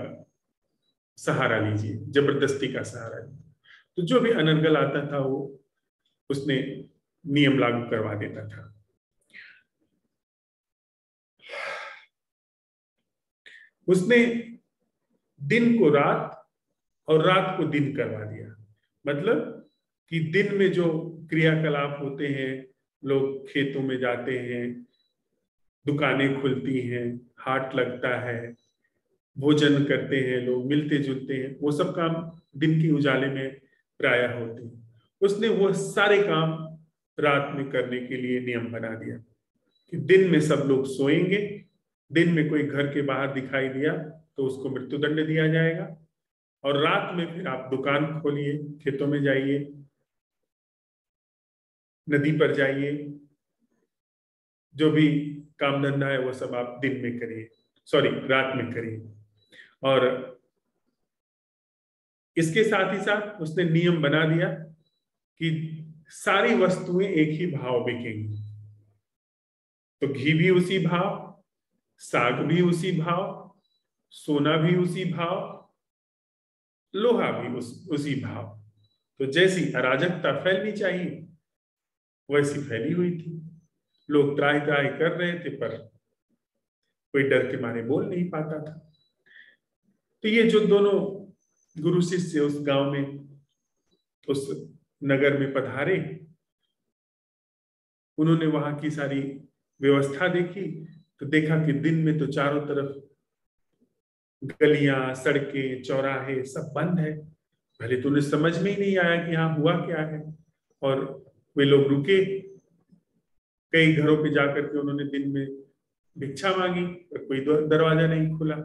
सहारा लीजिए, जबरदस्ती का सहारा लीजिए। तो जो भी अनर्गल आता था वो उसने नियम लागू करवा देता था। उसने दिन को रात और रात को दिन करवा दिया। मतलब कि दिन में जो क्रियाकलाप होते हैं, लोग खेतों में जाते हैं, दुकानें खुलती हैं, हाट लगता है, भोजन करते हैं, लोग मिलते जुलते हैं, वो सब काम दिन के उजाले में प्रायः होते हैं। उसने वो सारे काम रात में करने के लिए नियम बना दिया कि दिन में सब लोग सोएंगे, दिन में कोई घर के बाहर दिखाई दिया तो उसको मृत्युदंड दिया जाएगा, और रात में फिर आप दुकान खोलिए, खेतों में जाइए, नदी पर जाइए, जो भी काम धंधा है वो सब आप दिन में करिए, सॉरी रात में करिए। और इसके साथ ही साथ उसने नियम बना दिया कि सारी वस्तुएं एक ही भाव बिकेंगी। तो घी भी उसी भाव, साग भी उसी भाव, सोना भी उसी भाव, लोहा भी उसी भाव। तो जैसी अराजकता फैलनी चाहिए वैसी फैली हुई थी। लोग त्राहि त्राहि कर रहे थे पर कोई डर के मारे बोल नहीं पाता था। तो ये जो दोनों गुरु शिष्य उस गांव में उस नगर में पधारे। उन्होंने वहां की सारी व्यवस्था देखी तो देखा कि दिन में तो चारों तरफ गलियां, सड़कें, चौराहे सब बंद है। पहले तो उन्हें समझ में ही नहीं आया कि यहाँ हुआ क्या है, और वे लोग रुके। कई घरों पे जाकर के उन्होंने दिन में भिक्षा मांगी पर कोई दरवाजा नहीं खुला।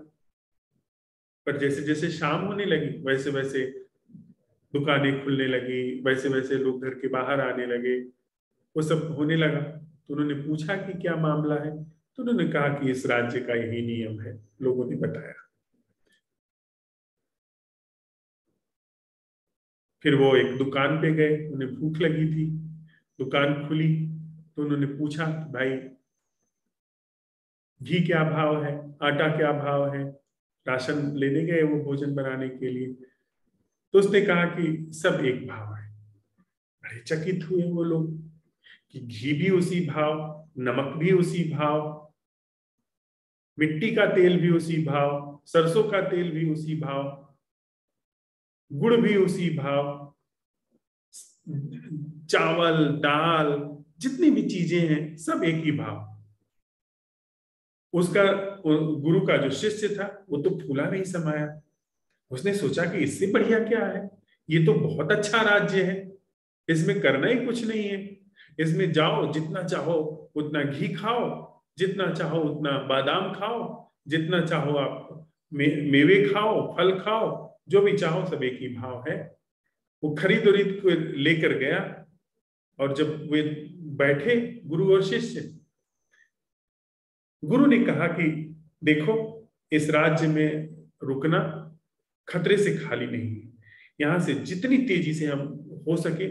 पर जैसे जैसे शाम होने लगी वैसे वैसे दुकानें खुलने लगी, वैसे वैसे लोग घर के बाहर आने लगे, वो सब होने लगा। तो उन्होंने पूछा कि क्या मामला है, तो उन्होंने कहा कि इस राज्य का यही नियम है। लोगों ने बताया। फिर वो एक दुकान पे गए, उन्हें भूख लगी थी, दुकान खुली तो उन्होंने पूछा भाई घी क्या भाव है, आटा क्या भाव है। राशन लेने गए वो भोजन बनाने के लिए, तो उसने कहा कि सब एक भाव है। बड़े चकित हुए वो लोग कि घी भी उसी भाव, नमक भी उसी भाव, मिट्टी का तेल भी उसी भाव, सरसों का तेल भी उसी भाव, गुड़ भी उसी भाव, चावल, दाल, जितनी भी चीजें हैं सब एक ही भाव। उसका गुरु का जो शिष्य था वो तो फूला नहीं समाया। उसने सोचा कि इससे बढ़िया क्या है, ये तो बहुत अच्छा राज्य है, इसमें करना ही कुछ नहीं है। इसमें जाओ, जितना चाहो उतना घी खाओ, जितना चाहो उतना बादाम खाओ, जितना चाहो आप मेवे खाओ, फल खाओ, जो भी चाहो सब एक ही भाव है। वो खरीद उरीद को लेकर गया, और जब वे बैठे गुरु और शिष्य, गुरु ने कहा कि देखो इस राज्य में रुकना खतरे से खाली नहीं है। यहां से जितनी तेजी से हम हो सके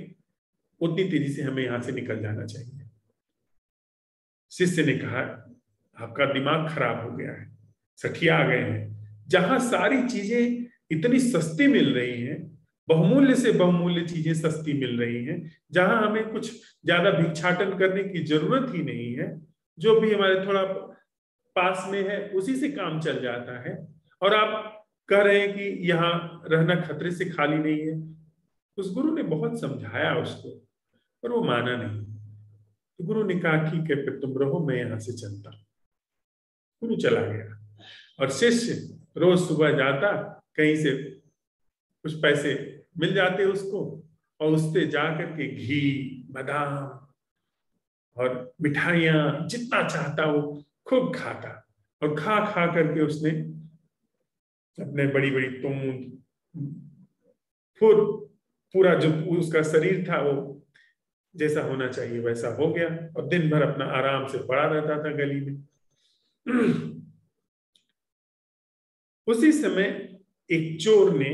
उतनी तेजी से हमें यहां से निकल जाना चाहिए। शिष्य ने कहा आपका दिमाग खराब हो गया है, सठिया आ गए हैं। जहां सारी चीजें इतनी सस्ती मिल रही हैं, बहुमूल्य से बहुमूल्य चीजें सस्ती मिल रही हैं, जहां हमें कुछ ज्यादा भिक्षाटन करने की जरूरत ही नहीं है, जो भी हमारे थोड़ा पास में है उसी से काम चल जाता है, और आप कह रहे हैं कि यहाँ रहना खतरे से खाली नहीं है। उस गुरु ने बहुत समझाया उसको, पर वो माना नहीं। तो गुरु ने कहा ठीक है फिर तुम रहो, मैं यहां से चलता। गुरु चला गया, और शिष्य रोज सुबह जाता, कहीं से कुछ पैसे मिल जाते उसको, और उससे जाकर के घी, बादाम और मिठाइयां जितना चाहता वो खूब खाता, और खा खा करके उसने अपने बड़ी बड़ी पूरा जो उसका शरीर था वो जैसा होना चाहिए वैसा हो गया, और दिन भर अपना आराम से पड़ा रहता था गली में। उसी समय एक चोर ने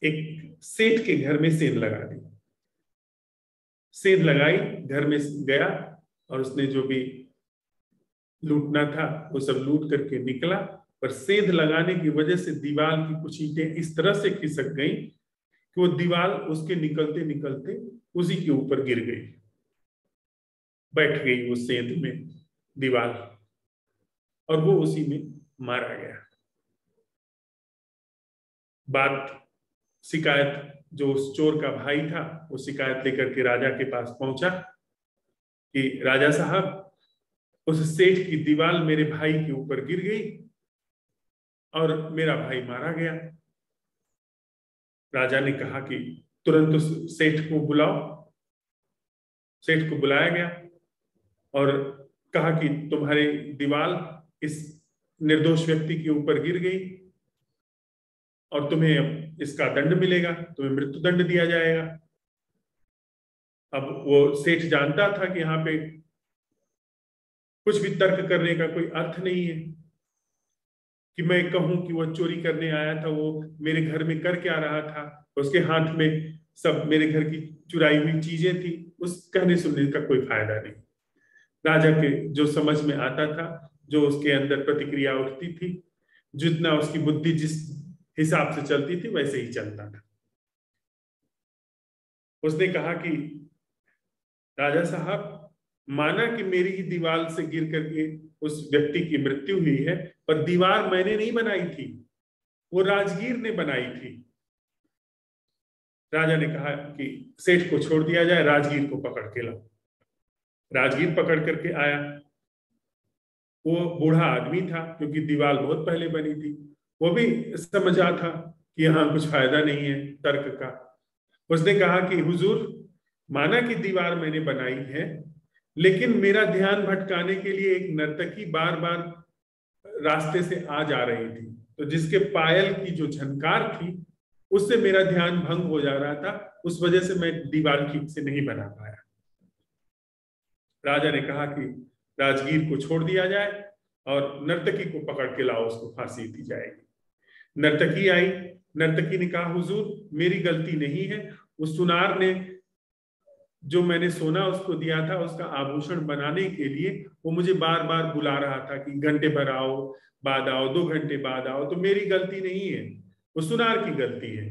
एक सेठ के घर में सेंध लगा दी। सेंध लगाई, घर में गया, और उसने जो भी लूटना था वो सब लूट करके निकला। पर सेंध लगाने की वजह से दीवार की कुछ ईंटें इस तरह से खिसक गई कि वो दीवार उसके निकलते निकलते उसी के ऊपर गिर गई, बैठ गई वो सेंध में दीवार, और वो उसी में मारा गया। बात शिकायत जो उस चोर का भाई था वो शिकायत लेकर के राजा के पास पहुंचा कि राजा साहब उस सेठ की दीवार मेरे भाई के ऊपर गिर गई और मेरा भाई मारा गया। राजा ने कहा कि तुरंत उस सेठ को बुलाओ। सेठ को बुलाया गया और कहा कि तुम्हारी दीवार इस निर्दोष व्यक्ति के ऊपर गिर गई और तुम्हें इसका दंड मिलेगा, तुम्हें मृत्यु दंड दिया जाएगा। अब वो सेठ जानता था कि यहाँ पे कुछ भी तर्क करने का कोई अर्थ नहीं है कि मैं कहूं कि वो चोरी करने आया था, वो मेरे घर में कर क्या रहा था, उसके हाथ में सब मेरे घर की चुराई हुई चीजें थी, उस कहने सुनने का कोई फायदा नहीं। राजा के जो समझ में आता था, जो उसके अंदर प्रतिक्रिया उठती थी, जितना उसकी बुद्धि जिस हिसाब से चलती थी वैसे ही चलता था। उसने कहा कि राजा साहब, माना कि मेरी ही दीवार से गिर करके उस व्यक्ति की मृत्यु हुई है, पर दीवार मैंने नहीं बनाई थी, वो राजगीर ने बनाई थी। राजा ने कहा कि सेठ को छोड़ दिया जाए, राजगीर को पकड़ के लाओ। राजगीर पकड़ करके आया। वो बूढ़ा आदमी था क्योंकि दीवार बहुत पहले बनी थी। वो भी समझा था कि यहाँ कुछ फायदा नहीं है तर्क का। उसने कहा कि हुजूर, माना कि दीवार मैंने बनाई है, लेकिन मेरा ध्यान भटकाने के लिए एक नर्तकी बार बार रास्ते से आ जा रही थी, तो जिसके पायल की जो झनकार थी उससे मेरा ध्यान भंग हो जा रहा था, उस वजह से मैं दीवार ठीक से नहीं बना पाया। राजा ने कहा कि राजगीर को छोड़ दिया जाए और नर्तकी को पकड़ के लाओ, उसको फांसी दी जाएगी। नर्तकी आई। नर्तकी ने कहा, हुजूर मेरी गलती नहीं है, उस सुनार ने जो मैंने सोना उसको दिया था उसका आभूषण बनाने के लिए वो मुझे बार बार बुला रहा था कि घंटे भर आओ, बाद आओ, 2 घंटे बाद आओ। तो मेरी गलती नहीं है, वो सुनार की गलती है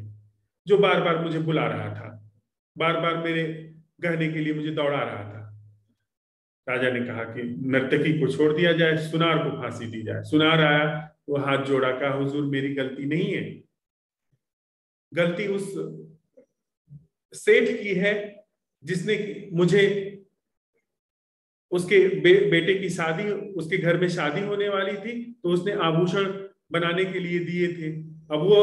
जो बार बार मुझे बुला रहा था, बार बार मेरे गहने के लिए मुझे दौड़ा रहा था। राजा ने कहा कि नर्तकी को छोड़ दिया जाए, सुनार को फांसी दी जाए। सुनार आया, वो हाथ जोड़ा, कहा हुजूर मेरी गलती नहीं है, गलती उस सेठ की है जिसने मुझे उसके बेटे की शादी, उसके घर में शादी होने वाली थी तो उसने आभूषण बनाने के लिए दिए थे। अब वो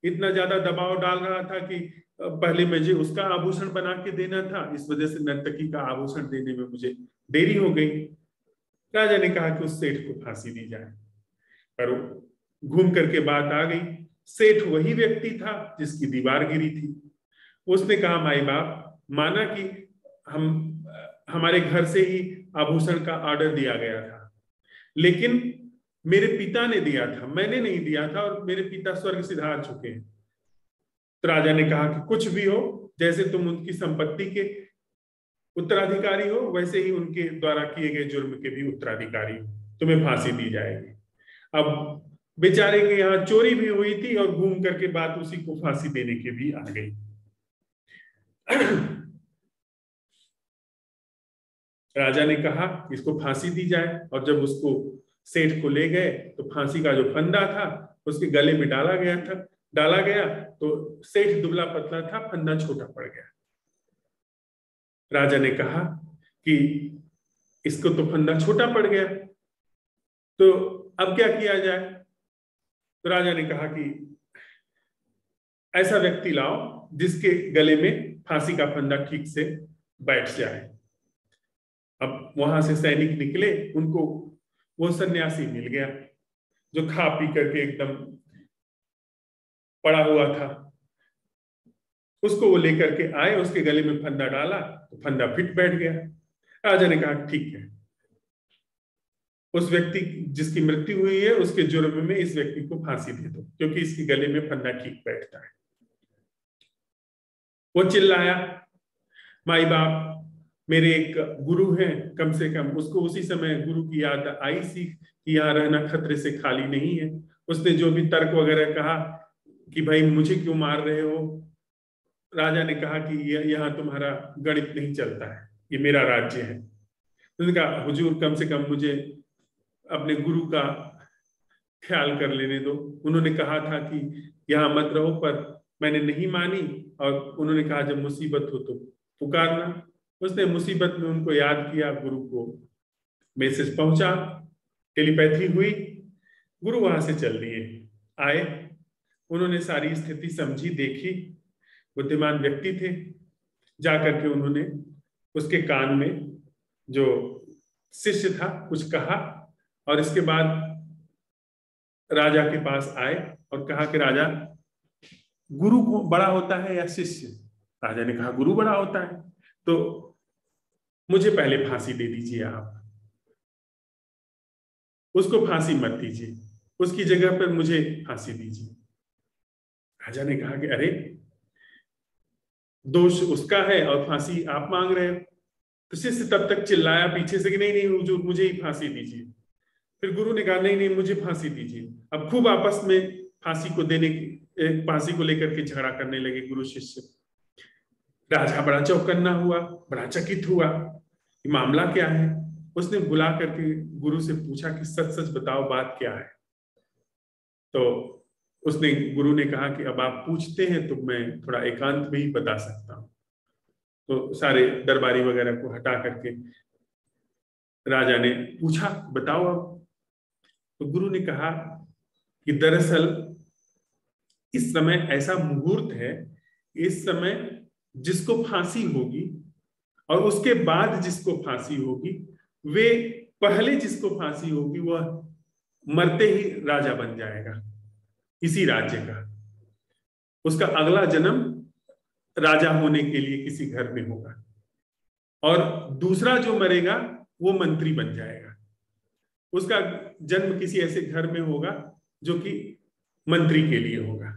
इतना ज्यादा दबाव डाल रहा था कि पहले मुझे उसका आभूषण बना के देना था, इस वजह से नर्तकी का आभूषण देने में मुझे देरी हो गई। राजा ने कहा कि उस सेठ को फांसी दी जाए, पर घूम करके बात आ गई, सेठ वही व्यक्ति था जिसकी दीवार गिरी थी। उसने कहा, माई बाप, माना कि हमारे घर से ही आभूषण का ऑर्डर दिया गया था, लेकिन मेरे पिता ने दिया था, मैंने नहीं दिया था, और मेरे पिता स्वर्ग सिधार चुके हैं। तो राजा ने कहा कि कुछ भी हो, जैसे तुम उनकी संपत्ति के उत्तराधिकारी हो वैसे ही उनके द्वारा किए गए जुर्म के भी उत्तराधिकारी हो, तुम्हें फांसी दी जाएगी। अब बेचारे के यहाँ चोरी भी हुई थी और घूम करके बात उसी को फांसी देने की भी आ गई। राजा ने कहा इसको फांसी दी जाए, और जब उसको सेठ को ले गए तो फांसी का जो फंदा था उसके गले में डाला गया तो सेठ दुबला पतला था, फंदा छोटा पड़ गया। राजा ने कहा कि इसको तो फंदा छोटा पड़ गया, तो अब क्या किया जाए? तो राजा ने कहा कि ऐसा व्यक्ति लाओ जिसके गले में फांसी का फंदा ठीक से बैठ जाए। अब वहां से सैनिक निकले, उनको वो सन्यासी मिल गया जो खा पी करके एकदम पड़ा हुआ था। उसको वो लेकर के आए, उसके गले में फंदा डाला तो फंदा फिट बैठ गया। राजा ने कहा ठीक है, उस व्यक्ति जिसकी मृत्यु हुई है उसके जुर्म में इस व्यक्ति को फांसी दे दो, क्योंकि इसके गले में फंदा ठीक बैठता है। वो चिल्लाया, माई बाप, मेरे एक गुरु हैं, कम से कम उसको उसी समय गुरु की याद आई सी कि यहाँ रहना खतरे से खाली नहीं है। उसने जो भी तर्क वगैरह कहा कि भाई मुझे क्यों मार रहे हो, राजा ने कहा कि यहाँ तुम्हारा गणित नहीं चलता है, ये मेरा राज्य है। उसने कहा हुजूर कम से कम मुझे अपने गुरु का ख्याल कर लेने दो। उन्होंने कहा था कि यहाँ मत रहो, पर मैंने नहीं मानी, और उन्होंने कहा जब मुसीबत हो तो पुकारना। उसने मुसीबत में उनको याद किया, गुरु को मैसेज पहुंचा, टेलीपैथी हुई, गुरु वहां से चल दिए आए। उन्होंने सारी स्थिति समझी, देखी, बुद्धिमान व्यक्ति थे। जाकर के उन्होंने उसके कान में जो शिष्य था कुछ कहा, और इसके बाद राजा के पास आए और कहा कि राजा, गुरु को बड़ा होता है या शिष्य? राजा ने कहा गुरु बड़ा होता है, तो मुझे पहले फांसी दे दीजिए आप, उसको फांसी मत दीजिए, उसकी जगह पर मुझे फांसी दीजिए। राजा ने कहा कि अरे, दोष उसका है और फांसी आप मांग रहे हो। तो शिष्य तब तक चिल्लाया पीछे से कि नहीं नहीं हुजूर, मुझे ही फांसी दीजिए। फिर गुरु ने कहा नहीं नहीं, मुझे फांसी दीजिए। अब खूब आपस में फांसी को लेकर के झगड़ा करने लगे गुरु शिष्य। राजा बड़ा चौकन्ना हुआ, बड़ा चकित हुआ, ये मामला क्या है। उसने बुला करके गुरु से पूछा कि सच सच बताओ बात क्या है। तो उसने गुरु ने कहा कि अब आप पूछते हैं तो मैं थोड़ा एकांत में ही बता सकता हूँ। तो सारे दरबारी वगैरह को हटा करके राजा ने पूछा, बताओ अब। तो गुरु ने कहा कि दरअसल इस समय ऐसा मुहूर्त है, इस समय जिसको फांसी होगी और उसके बाद जिसको फांसी होगी, वे पहले जिसको फांसी होगी वह मरते ही राजा बन जाएगा इसी राज्य का। उसका अगला जन्म राजा होने के लिए किसी घर में होगा, और दूसरा जो मरेगा वो मंत्री बन जाएगा। उसका जन्म किसी ऐसे घर में होगा जो कि मंत्री के लिए होगा।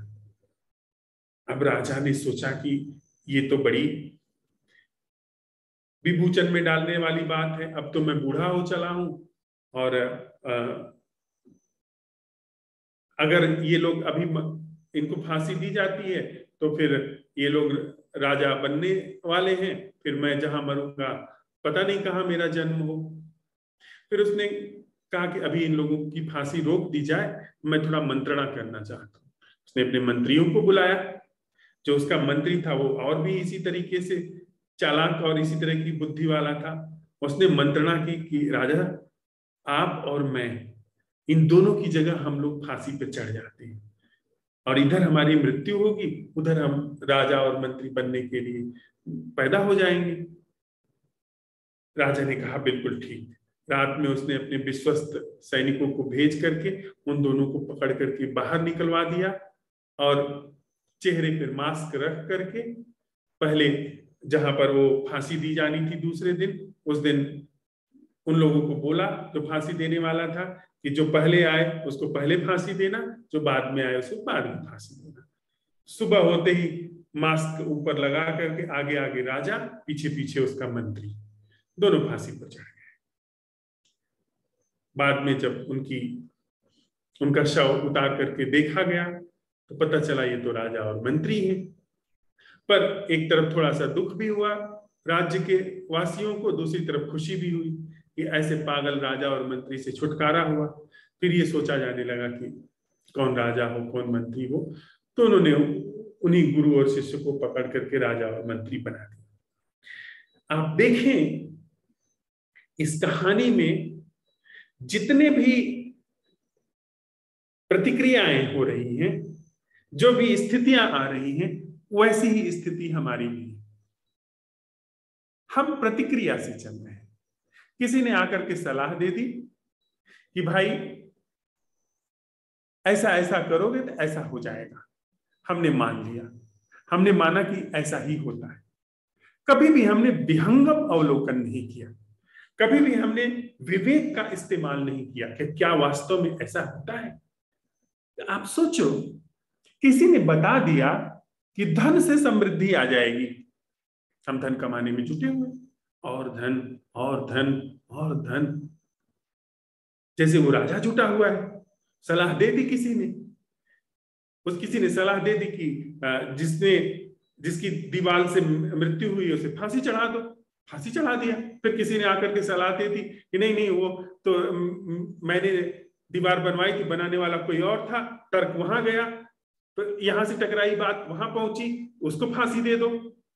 अब राजा ने सोचा कि ये तो बड़ी विभूचन में डालने वाली बात है। अब तो मैं बूढ़ा हो चला हूं, और अगर ये लोग अभी इनको फांसी दी जाती है तो फिर ये लोग राजा बनने वाले हैं, फिर मैं जहां मरूंगा पता नहीं कहां मेरा जन्म हो। फिर उसने कहा कि अभी इन लोगों की फांसी रोक दी जाए, मैं थोड़ा मंत्रणा करना चाहता हूँ। उसने अपने मंत्रियों को बुलाया। जो उसका मंत्री था वो और भी इसी तरीके से चालाक और इसी तरह की बुद्धि वाला था। उसने मंत्रणा की कि राजा, आप और मैं, इन दोनों की जगह हम लोग फांसी पे चढ़ जाते हैं, और इधर हमारी मृत्यु होगी, उधर हम राजा और मंत्री बनने के लिए पैदा हो जाएंगे। राजा ने कहा बिल्कुल ठीक। रात में उसने अपने विश्वस्त सैनिकों को भेज करके उन दोनों को पकड़ करके बाहर निकलवा दिया, और चेहरे पर मास्क रख करके पहले जहां पर वो फांसी दी जानी थी दूसरे दिन, उस दिन उन लोगों को बोला जो फांसी देने वाला था कि जो पहले आए उसको पहले फांसी देना, जो बाद में आए उसको बाद में फांसी देना। सुबह होते ही मास्क ऊपर लगा करके आगे आगे राजा, पीछे पीछे उसका मंत्री, दोनों फांसी पर चढ़ गए। बाद में जब उनका शव उतार करके देखा गया तो पता चला ये तो राजा और मंत्री हैं। पर एक तरफ थोड़ा सा दुख भी हुआ राज्य के वासियों को, दूसरी तरफ खुशी भी हुई कि ऐसे पागल राजा और मंत्री से छुटकारा हुआ। फिर ये सोचा जाने लगा कि कौन राजा हो कौन मंत्री हो, तो उन्होंने उन्हीं गुरु और शिष्य को पकड़ करके राजा और मंत्री बना दिया। आप देखें इस कहानी में जितने भी प्रतिक्रियाएं हो रही हैं, जो भी स्थितियां आ रही हैं, वैसी ही स्थिति हमारी भी है। हम प्रतिक्रिया से चल रहे हैं। किसी ने आकर के सलाह दे दी कि भाई ऐसा ऐसा करोगे तो ऐसा हो जाएगा। हमने मान लिया, हमने माना कि ऐसा ही होता है। कभी भी हमने विहंगम अवलोकन नहीं किया, कभी भी हमने विवेक का इस्तेमाल नहीं किया कि क्या वास्तव में ऐसा होता है। आप सोचो, किसी ने बता दिया कि धन से समृद्धि आ जाएगी, हम धन कमाने में जुटे हुए, और धन और धन और धन, जैसे वो राजा जुटा हुआ है। सलाह दे दी किसी ने सलाह दे दी कि जिसकी दीवार से मृत्यु हुई उसे फांसी चढ़ा दो, फांसी चढ़ा दिया। फिर किसी ने आकर के सलाह दे दी कि नहीं वो तो मैंने दीवार बनवाई थी, बनाने वाला कोई और था, तर्क वहां गया, तो यहां से टकराई बात वहां पहुंची, उसको फांसी दे दो।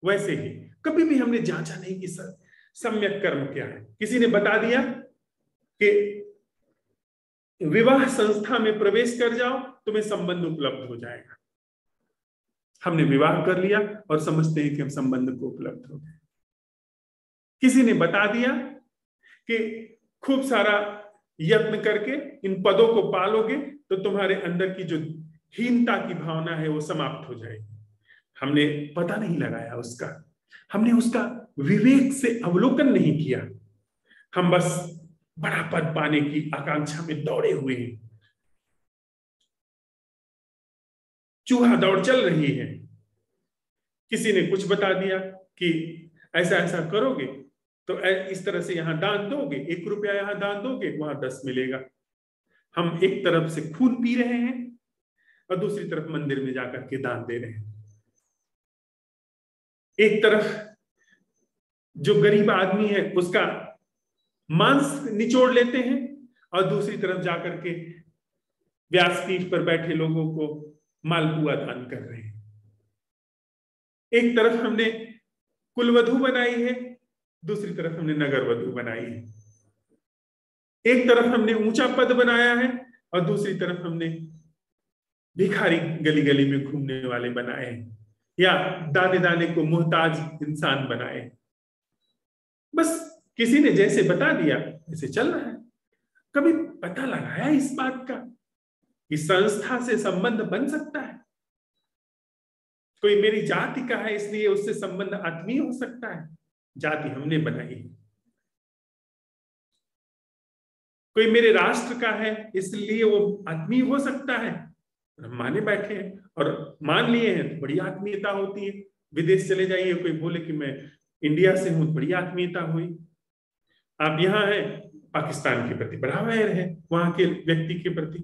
वैसे ही कभी भी हमने जांचा नहीं कि सम्यक कर्म क्या है। किसी ने बता दिया कि विवाह संस्था में प्रवेश कर जाओ, तुम्हें संबंध उपलब्ध हो जाएगा। हमने विवाह कर लिया और समझते हैं कि हम संबंध को उपलब्ध हो गए। किसी ने बता दिया कि खूब सारा यत्न करके इन पदों को पालोगे तो तुम्हारे अंदर की जो हीनता की भावना है वो समाप्त हो जाएगी। हमने पता नहीं लगाया उसका, हमने उसका विवेक से अवलोकन नहीं किया। हम बस बड़ा पद पाने की आकांक्षा में दौड़े हुए हैं। चूहा दौड़ चल रही है। किसी ने कुछ बता दिया कि ऐसा ऐसा करोगे तो इस तरह से यहां दान दोगे, 1 रुपया यहां दान दोगे, वहां 10 मिलेगा। हम एक तरफ से खून पी रहे हैं और दूसरी तरफ मंदिर में जाकर के दान दे रहे हैं। एक तरफ जो गरीब आदमी है उसका मांस निचोड़ लेते हैं और दूसरी तरफ जाकर के व्यासपीठ पर बैठे लोगों को मालपुआ दान कर रहे हैं। एक तरफ हमने कुलवधु बनाई है, दूसरी तरफ हमने नगर वधु बनाई है। एक तरफ हमने ऊंचा पद बनाया है और दूसरी तरफ हमने भिखारी गली गली में घूमने वाले बनाए हैं, या दाने दाने को मोहताज इंसान बनाए। बस किसी ने जैसे बता दिया वैसे चल रहा है। कभी पता लगाया इस बात का कि संस्था से संबंध बन सकता है? कोई मेरी जाति का है इसलिए उससे संबंध आत्मीय हो सकता है? जाति हमने बनाई है। कोई मेरे राष्ट्र का है इसलिए वो आत्मीय हो सकता है? हम माने बैठे हैं और मान लिए हैं तो बड़ी आत्मीयता होती है। विदेश चले जाइए, कोई बोले कि मैं इंडिया से हूं, बड़ी आत्मीयता हुई। आप यहाँ हैं, पाकिस्तान के प्रति बड़ा वैर है, वहां के व्यक्ति के प्रति।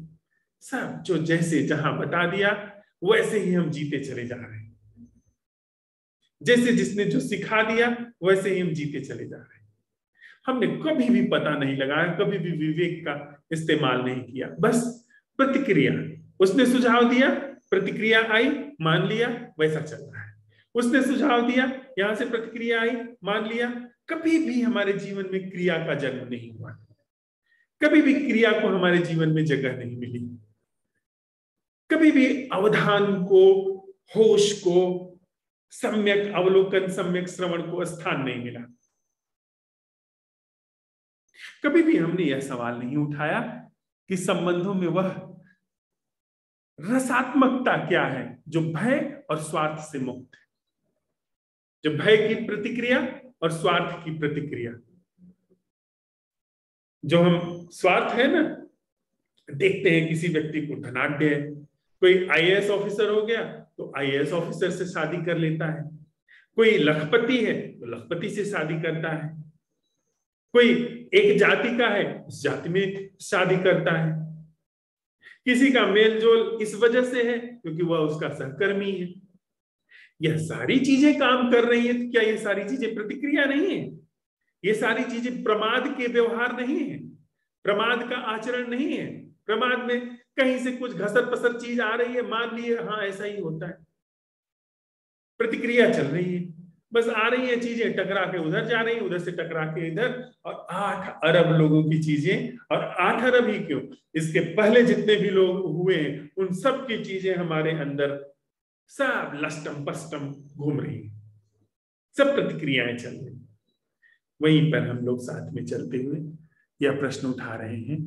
सब जो जैसे जहां बता दिया वैसे ही हम जीते चले जा रहे हैं। जैसे जिसने जो सिखा दिया वैसे ही हम जीते चले जा रहे हैं। हमने कभी भी पता नहीं लगाया, कभी भी विवेक का इस्तेमाल नहीं किया। बस प्रतिक्रिया, उसने सुझाव दिया, प्रतिक्रिया आई, मान लिया, वैसा चल रहा है। उसने सुझाव दिया, यहां से प्रतिक्रिया आई, मान लिया। कभी भी हमारे जीवन में क्रिया का जन्म नहीं हुआ, कभी भी क्रिया को हमारे जीवन में जगह नहीं मिली, कभी भी अवधान को, होश को, सम्यक अवलोकन, सम्यक श्रवण को स्थान नहीं मिला। कभी भी हमने यह सवाल नहीं उठाया कि संबंधों में वह रसात्मकता क्या है जो भय और स्वार्थ से मुक्त है, जो भय की प्रतिक्रिया और स्वार्थ की प्रतिक्रिया। जो हम स्वार्थ है ना, देखते हैं किसी व्यक्ति को धनाढ्य है, कोई आईएएस ऑफिसर हो गया तो आईएएस ऑफिसर से शादी कर लेता है, कोई लखपति है तो लखपति से शादी करता है, कोई एक जाति का है उस जाति में शादी करता है, किसी का मेलजोल इस वजह से है क्योंकि वह उसका सहकर्मी है। यह सारी चीजें काम कर रही है तो क्या ये सारी चीजें प्रतिक्रिया नहीं है? ये सारी चीजें प्रमाद के व्यवहार नहीं है, प्रमाद का आचरण नहीं है। प्रमाद में कहीं से कुछ घसर पसर चीज आ रही है, मान लिए हाँ ऐसा ही होता है, प्रतिक्रिया चल रही है। बस आ रही है चीजें, टकरा के उधर जा रही है, उधर से टकरा के इधर। और 8 अरब लोगों की चीजें, और 8 अरब ही क्यों, इसके पहले जितने भी लोग हुए हैं उन सब की चीजें हमारे अंदर सब लष्टम पष्टम घूम रही है, सब प्रतिक्रियाएं चल रही। वहीं पर हम लोग साथ में चलते हुए यह प्रश्न उठा रहे हैं,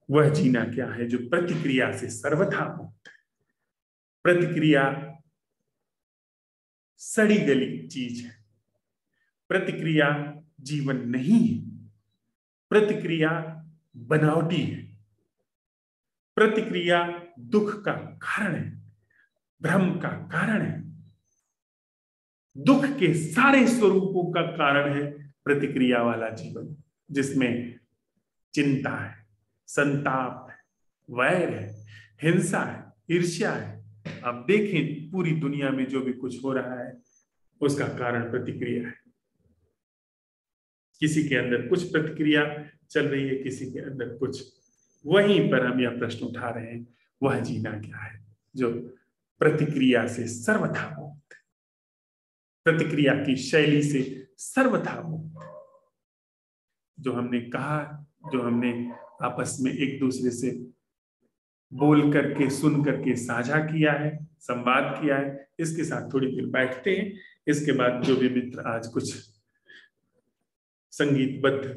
वह जीना क्या है जो प्रतिक्रिया से सर्वथा मुक्त है। प्रतिक्रिया सड़ी गली चीज है, प्रतिक्रिया जीवन नहीं है, प्रतिक्रिया बनावटी है, प्रतिक्रिया दुख का कारण है, भ्रम का कारण है। दुख के सारे स्वरूपों का कारण है प्रतिक्रिया वाला जीवन, जिसमें चिंता है, संताप है, वैर है, हिंसा है, ईर्ष्या है। अब देखें पूरी दुनिया में जो भी कुछ हो रहा है उसका कारण प्रतिक्रिया है। किसी के अंदर कुछ प्रतिक्रिया चल रही है, किसी के अंदर कुछ। वहीं पर हम यह प्रश्न उठा रहे हैं, वह जीना क्या है जो प्रतिक्रिया से सर्वथा मुक्त, प्रतिक्रिया की शैली से सर्वथा मुक्त। जो हमने कहा, जो हमने आपस में एक दूसरे से बोल करके, सुन करके साझा किया है, संवाद किया है, इसके साथ थोड़ी देर बैठते हैं। इसके बाद जो भी मित्र आज कुछ संगीतबद्ध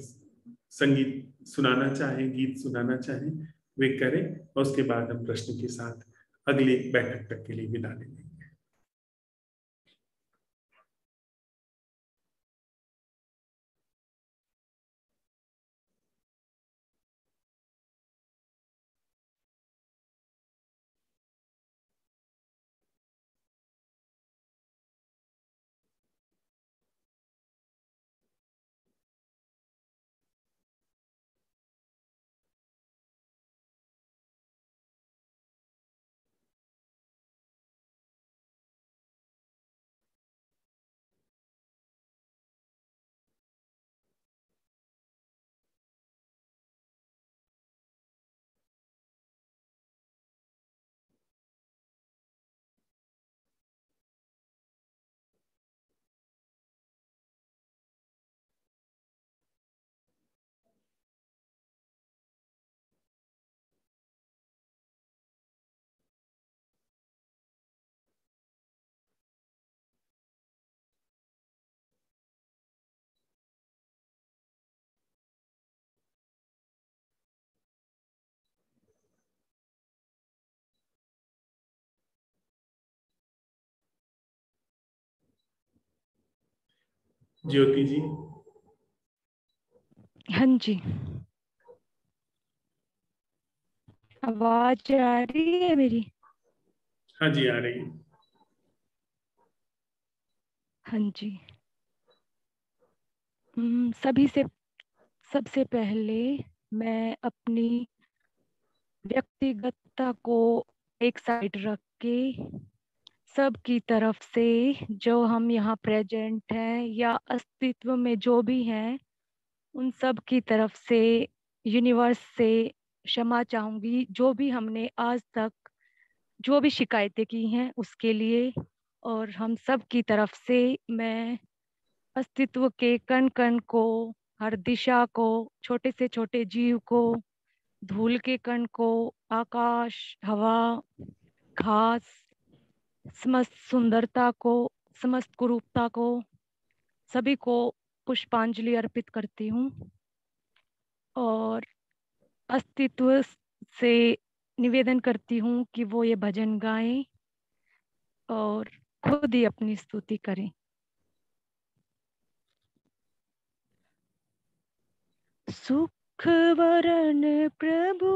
संगीत सुनाना चाहें, गीत सुनाना चाहें, वे करें, और उसके बाद हम प्रश्न के साथ अगले बैठक तक के लिए विदा लेंगे। ज्योति जी।
हाँ जी, आवाज आ रही है मेरी?
हाँ जी, आ रही है।
हाँ जी। सबसे पहले मैं अपनी व्यक्तिगतता को एक साइड रख के सब की तरफ से, जो हम यहाँ प्रेजेंट हैं या अस्तित्व में जो भी हैं, उन सब की तरफ से यूनिवर्स से क्षमा चाहूंगी, जो भी हमने आज तक जो भी शिकायतें की हैं उसके लिए। और हम सब की तरफ से मैं अस्तित्व के कण कण को, हर दिशा को, छोटे से छोटे जीव को, धूल के कण को, आकाश, हवा, घास, समस्त सुंदरता को, समस्त कुरूपता को, सभी को पुष्पांजलि अर्पित करती हूँ। और अस्तित्व से निवेदन करती हूँ कि वो ये भजन गाएं और खुद ही अपनी स्तुति करें। सुख वरण प्रभु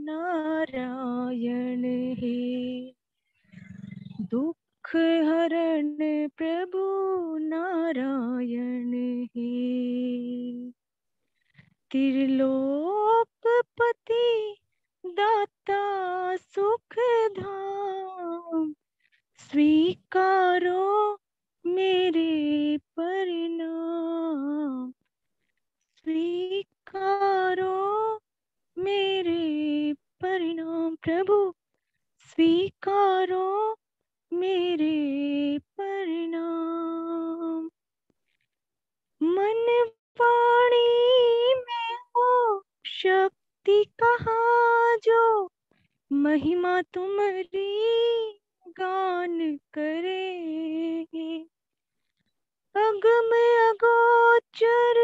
नारायण हे, दुख हरण प्रभु नारायण हे, त्रिलोकपति दाता सुख धाम, स्वीकारो मेरे परिणाम, स्वीकारो मेरे परिणाम। प्रभु स्वीकारो मेरे परिणाम। मन वाणी में हो शक्ति कहाँ जो, महिमा तुम्हारी गान करे, अगम अगोचर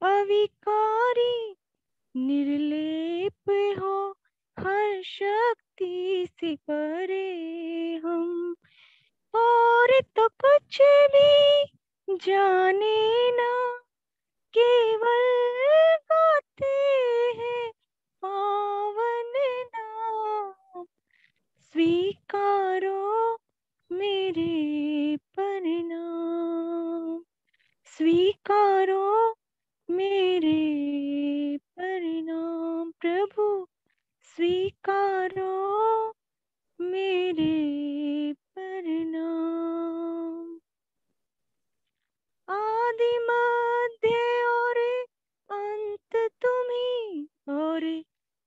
अविकारी, निर्लेप हो हर शक्ति से परे हम, और तो कुछ भी जाने ना, केवल गाते हैं पावन नाम, स्वीकारो मेरे परिणाम, स्वीकारो मेरे परिणाम। प्रभु स्वीकारो मेरे परिणाम। आदि मध्य और अंत तुम्ही, और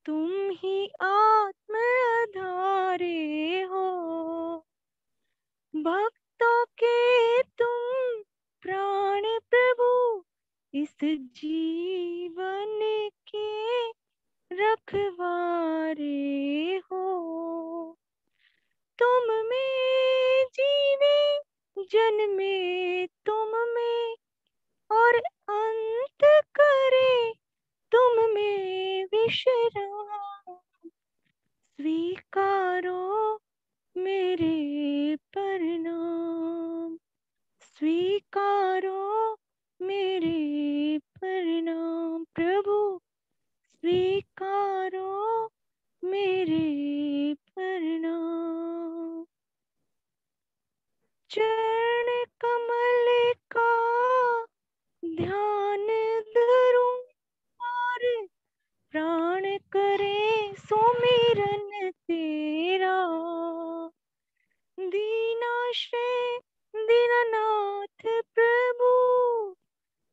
तुम ही आत्म आधारे हो, भक्तों के तुम प्राण प्रभु, इस जीवन के रखवारे हो, तुम में जीवे जन्मे तुम में, और अंत करे तुम में विश्राम, स्वीकारो मेरे परिणाम, स्वीकारो मेरे परिणाम। प्रभु स्वीकारो मेरे परिणाम। चरण कमल का ध्यान धरूं, और प्राण करे सुमिरन तेरा, दीनाश्रय दीननाथ प्रभु,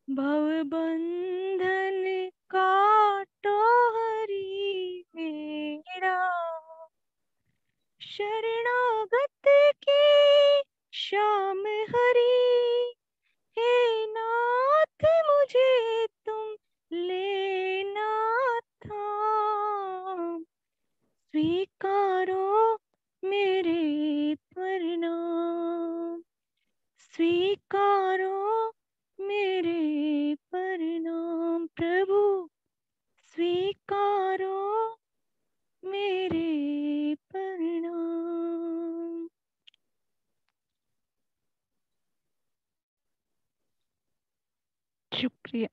भव बंधन काटो हरि मेरा, शरणागत के श्याम हरि, हे नाथ मुझे तुम लेना थाम, स्वीकारो मेरे परिणाम, स्वीकारो मेरे परिणाम। शुक्रिया।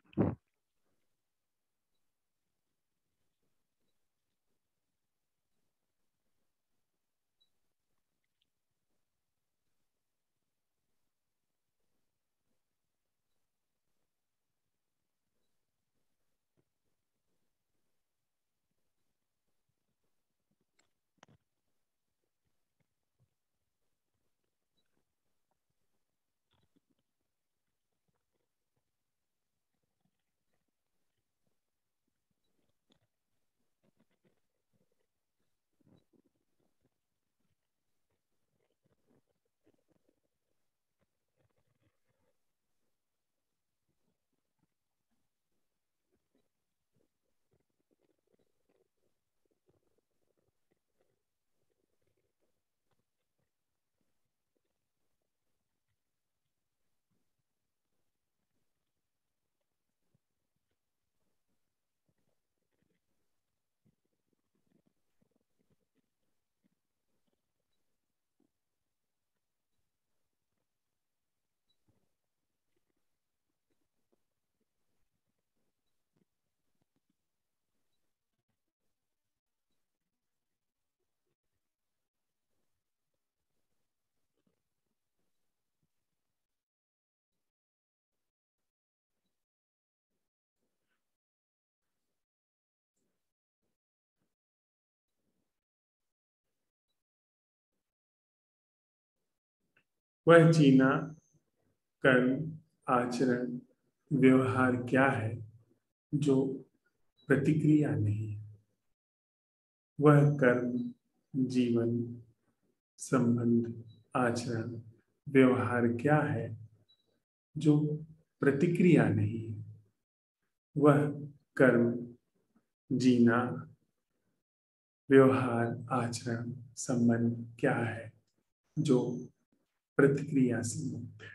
वह जीना, कर्म, आचरण, व्यवहार क्या है जो प्रतिक्रिया नहीं है? वह कर्म, जीवन, संबंध, आचरण, व्यवहार क्या है जो प्रतिक्रिया नहीं है? वह कर्म, जीना, व्यवहार, आचरण, संबंध क्या है जो प्रतिक्रिया से मुक्त है?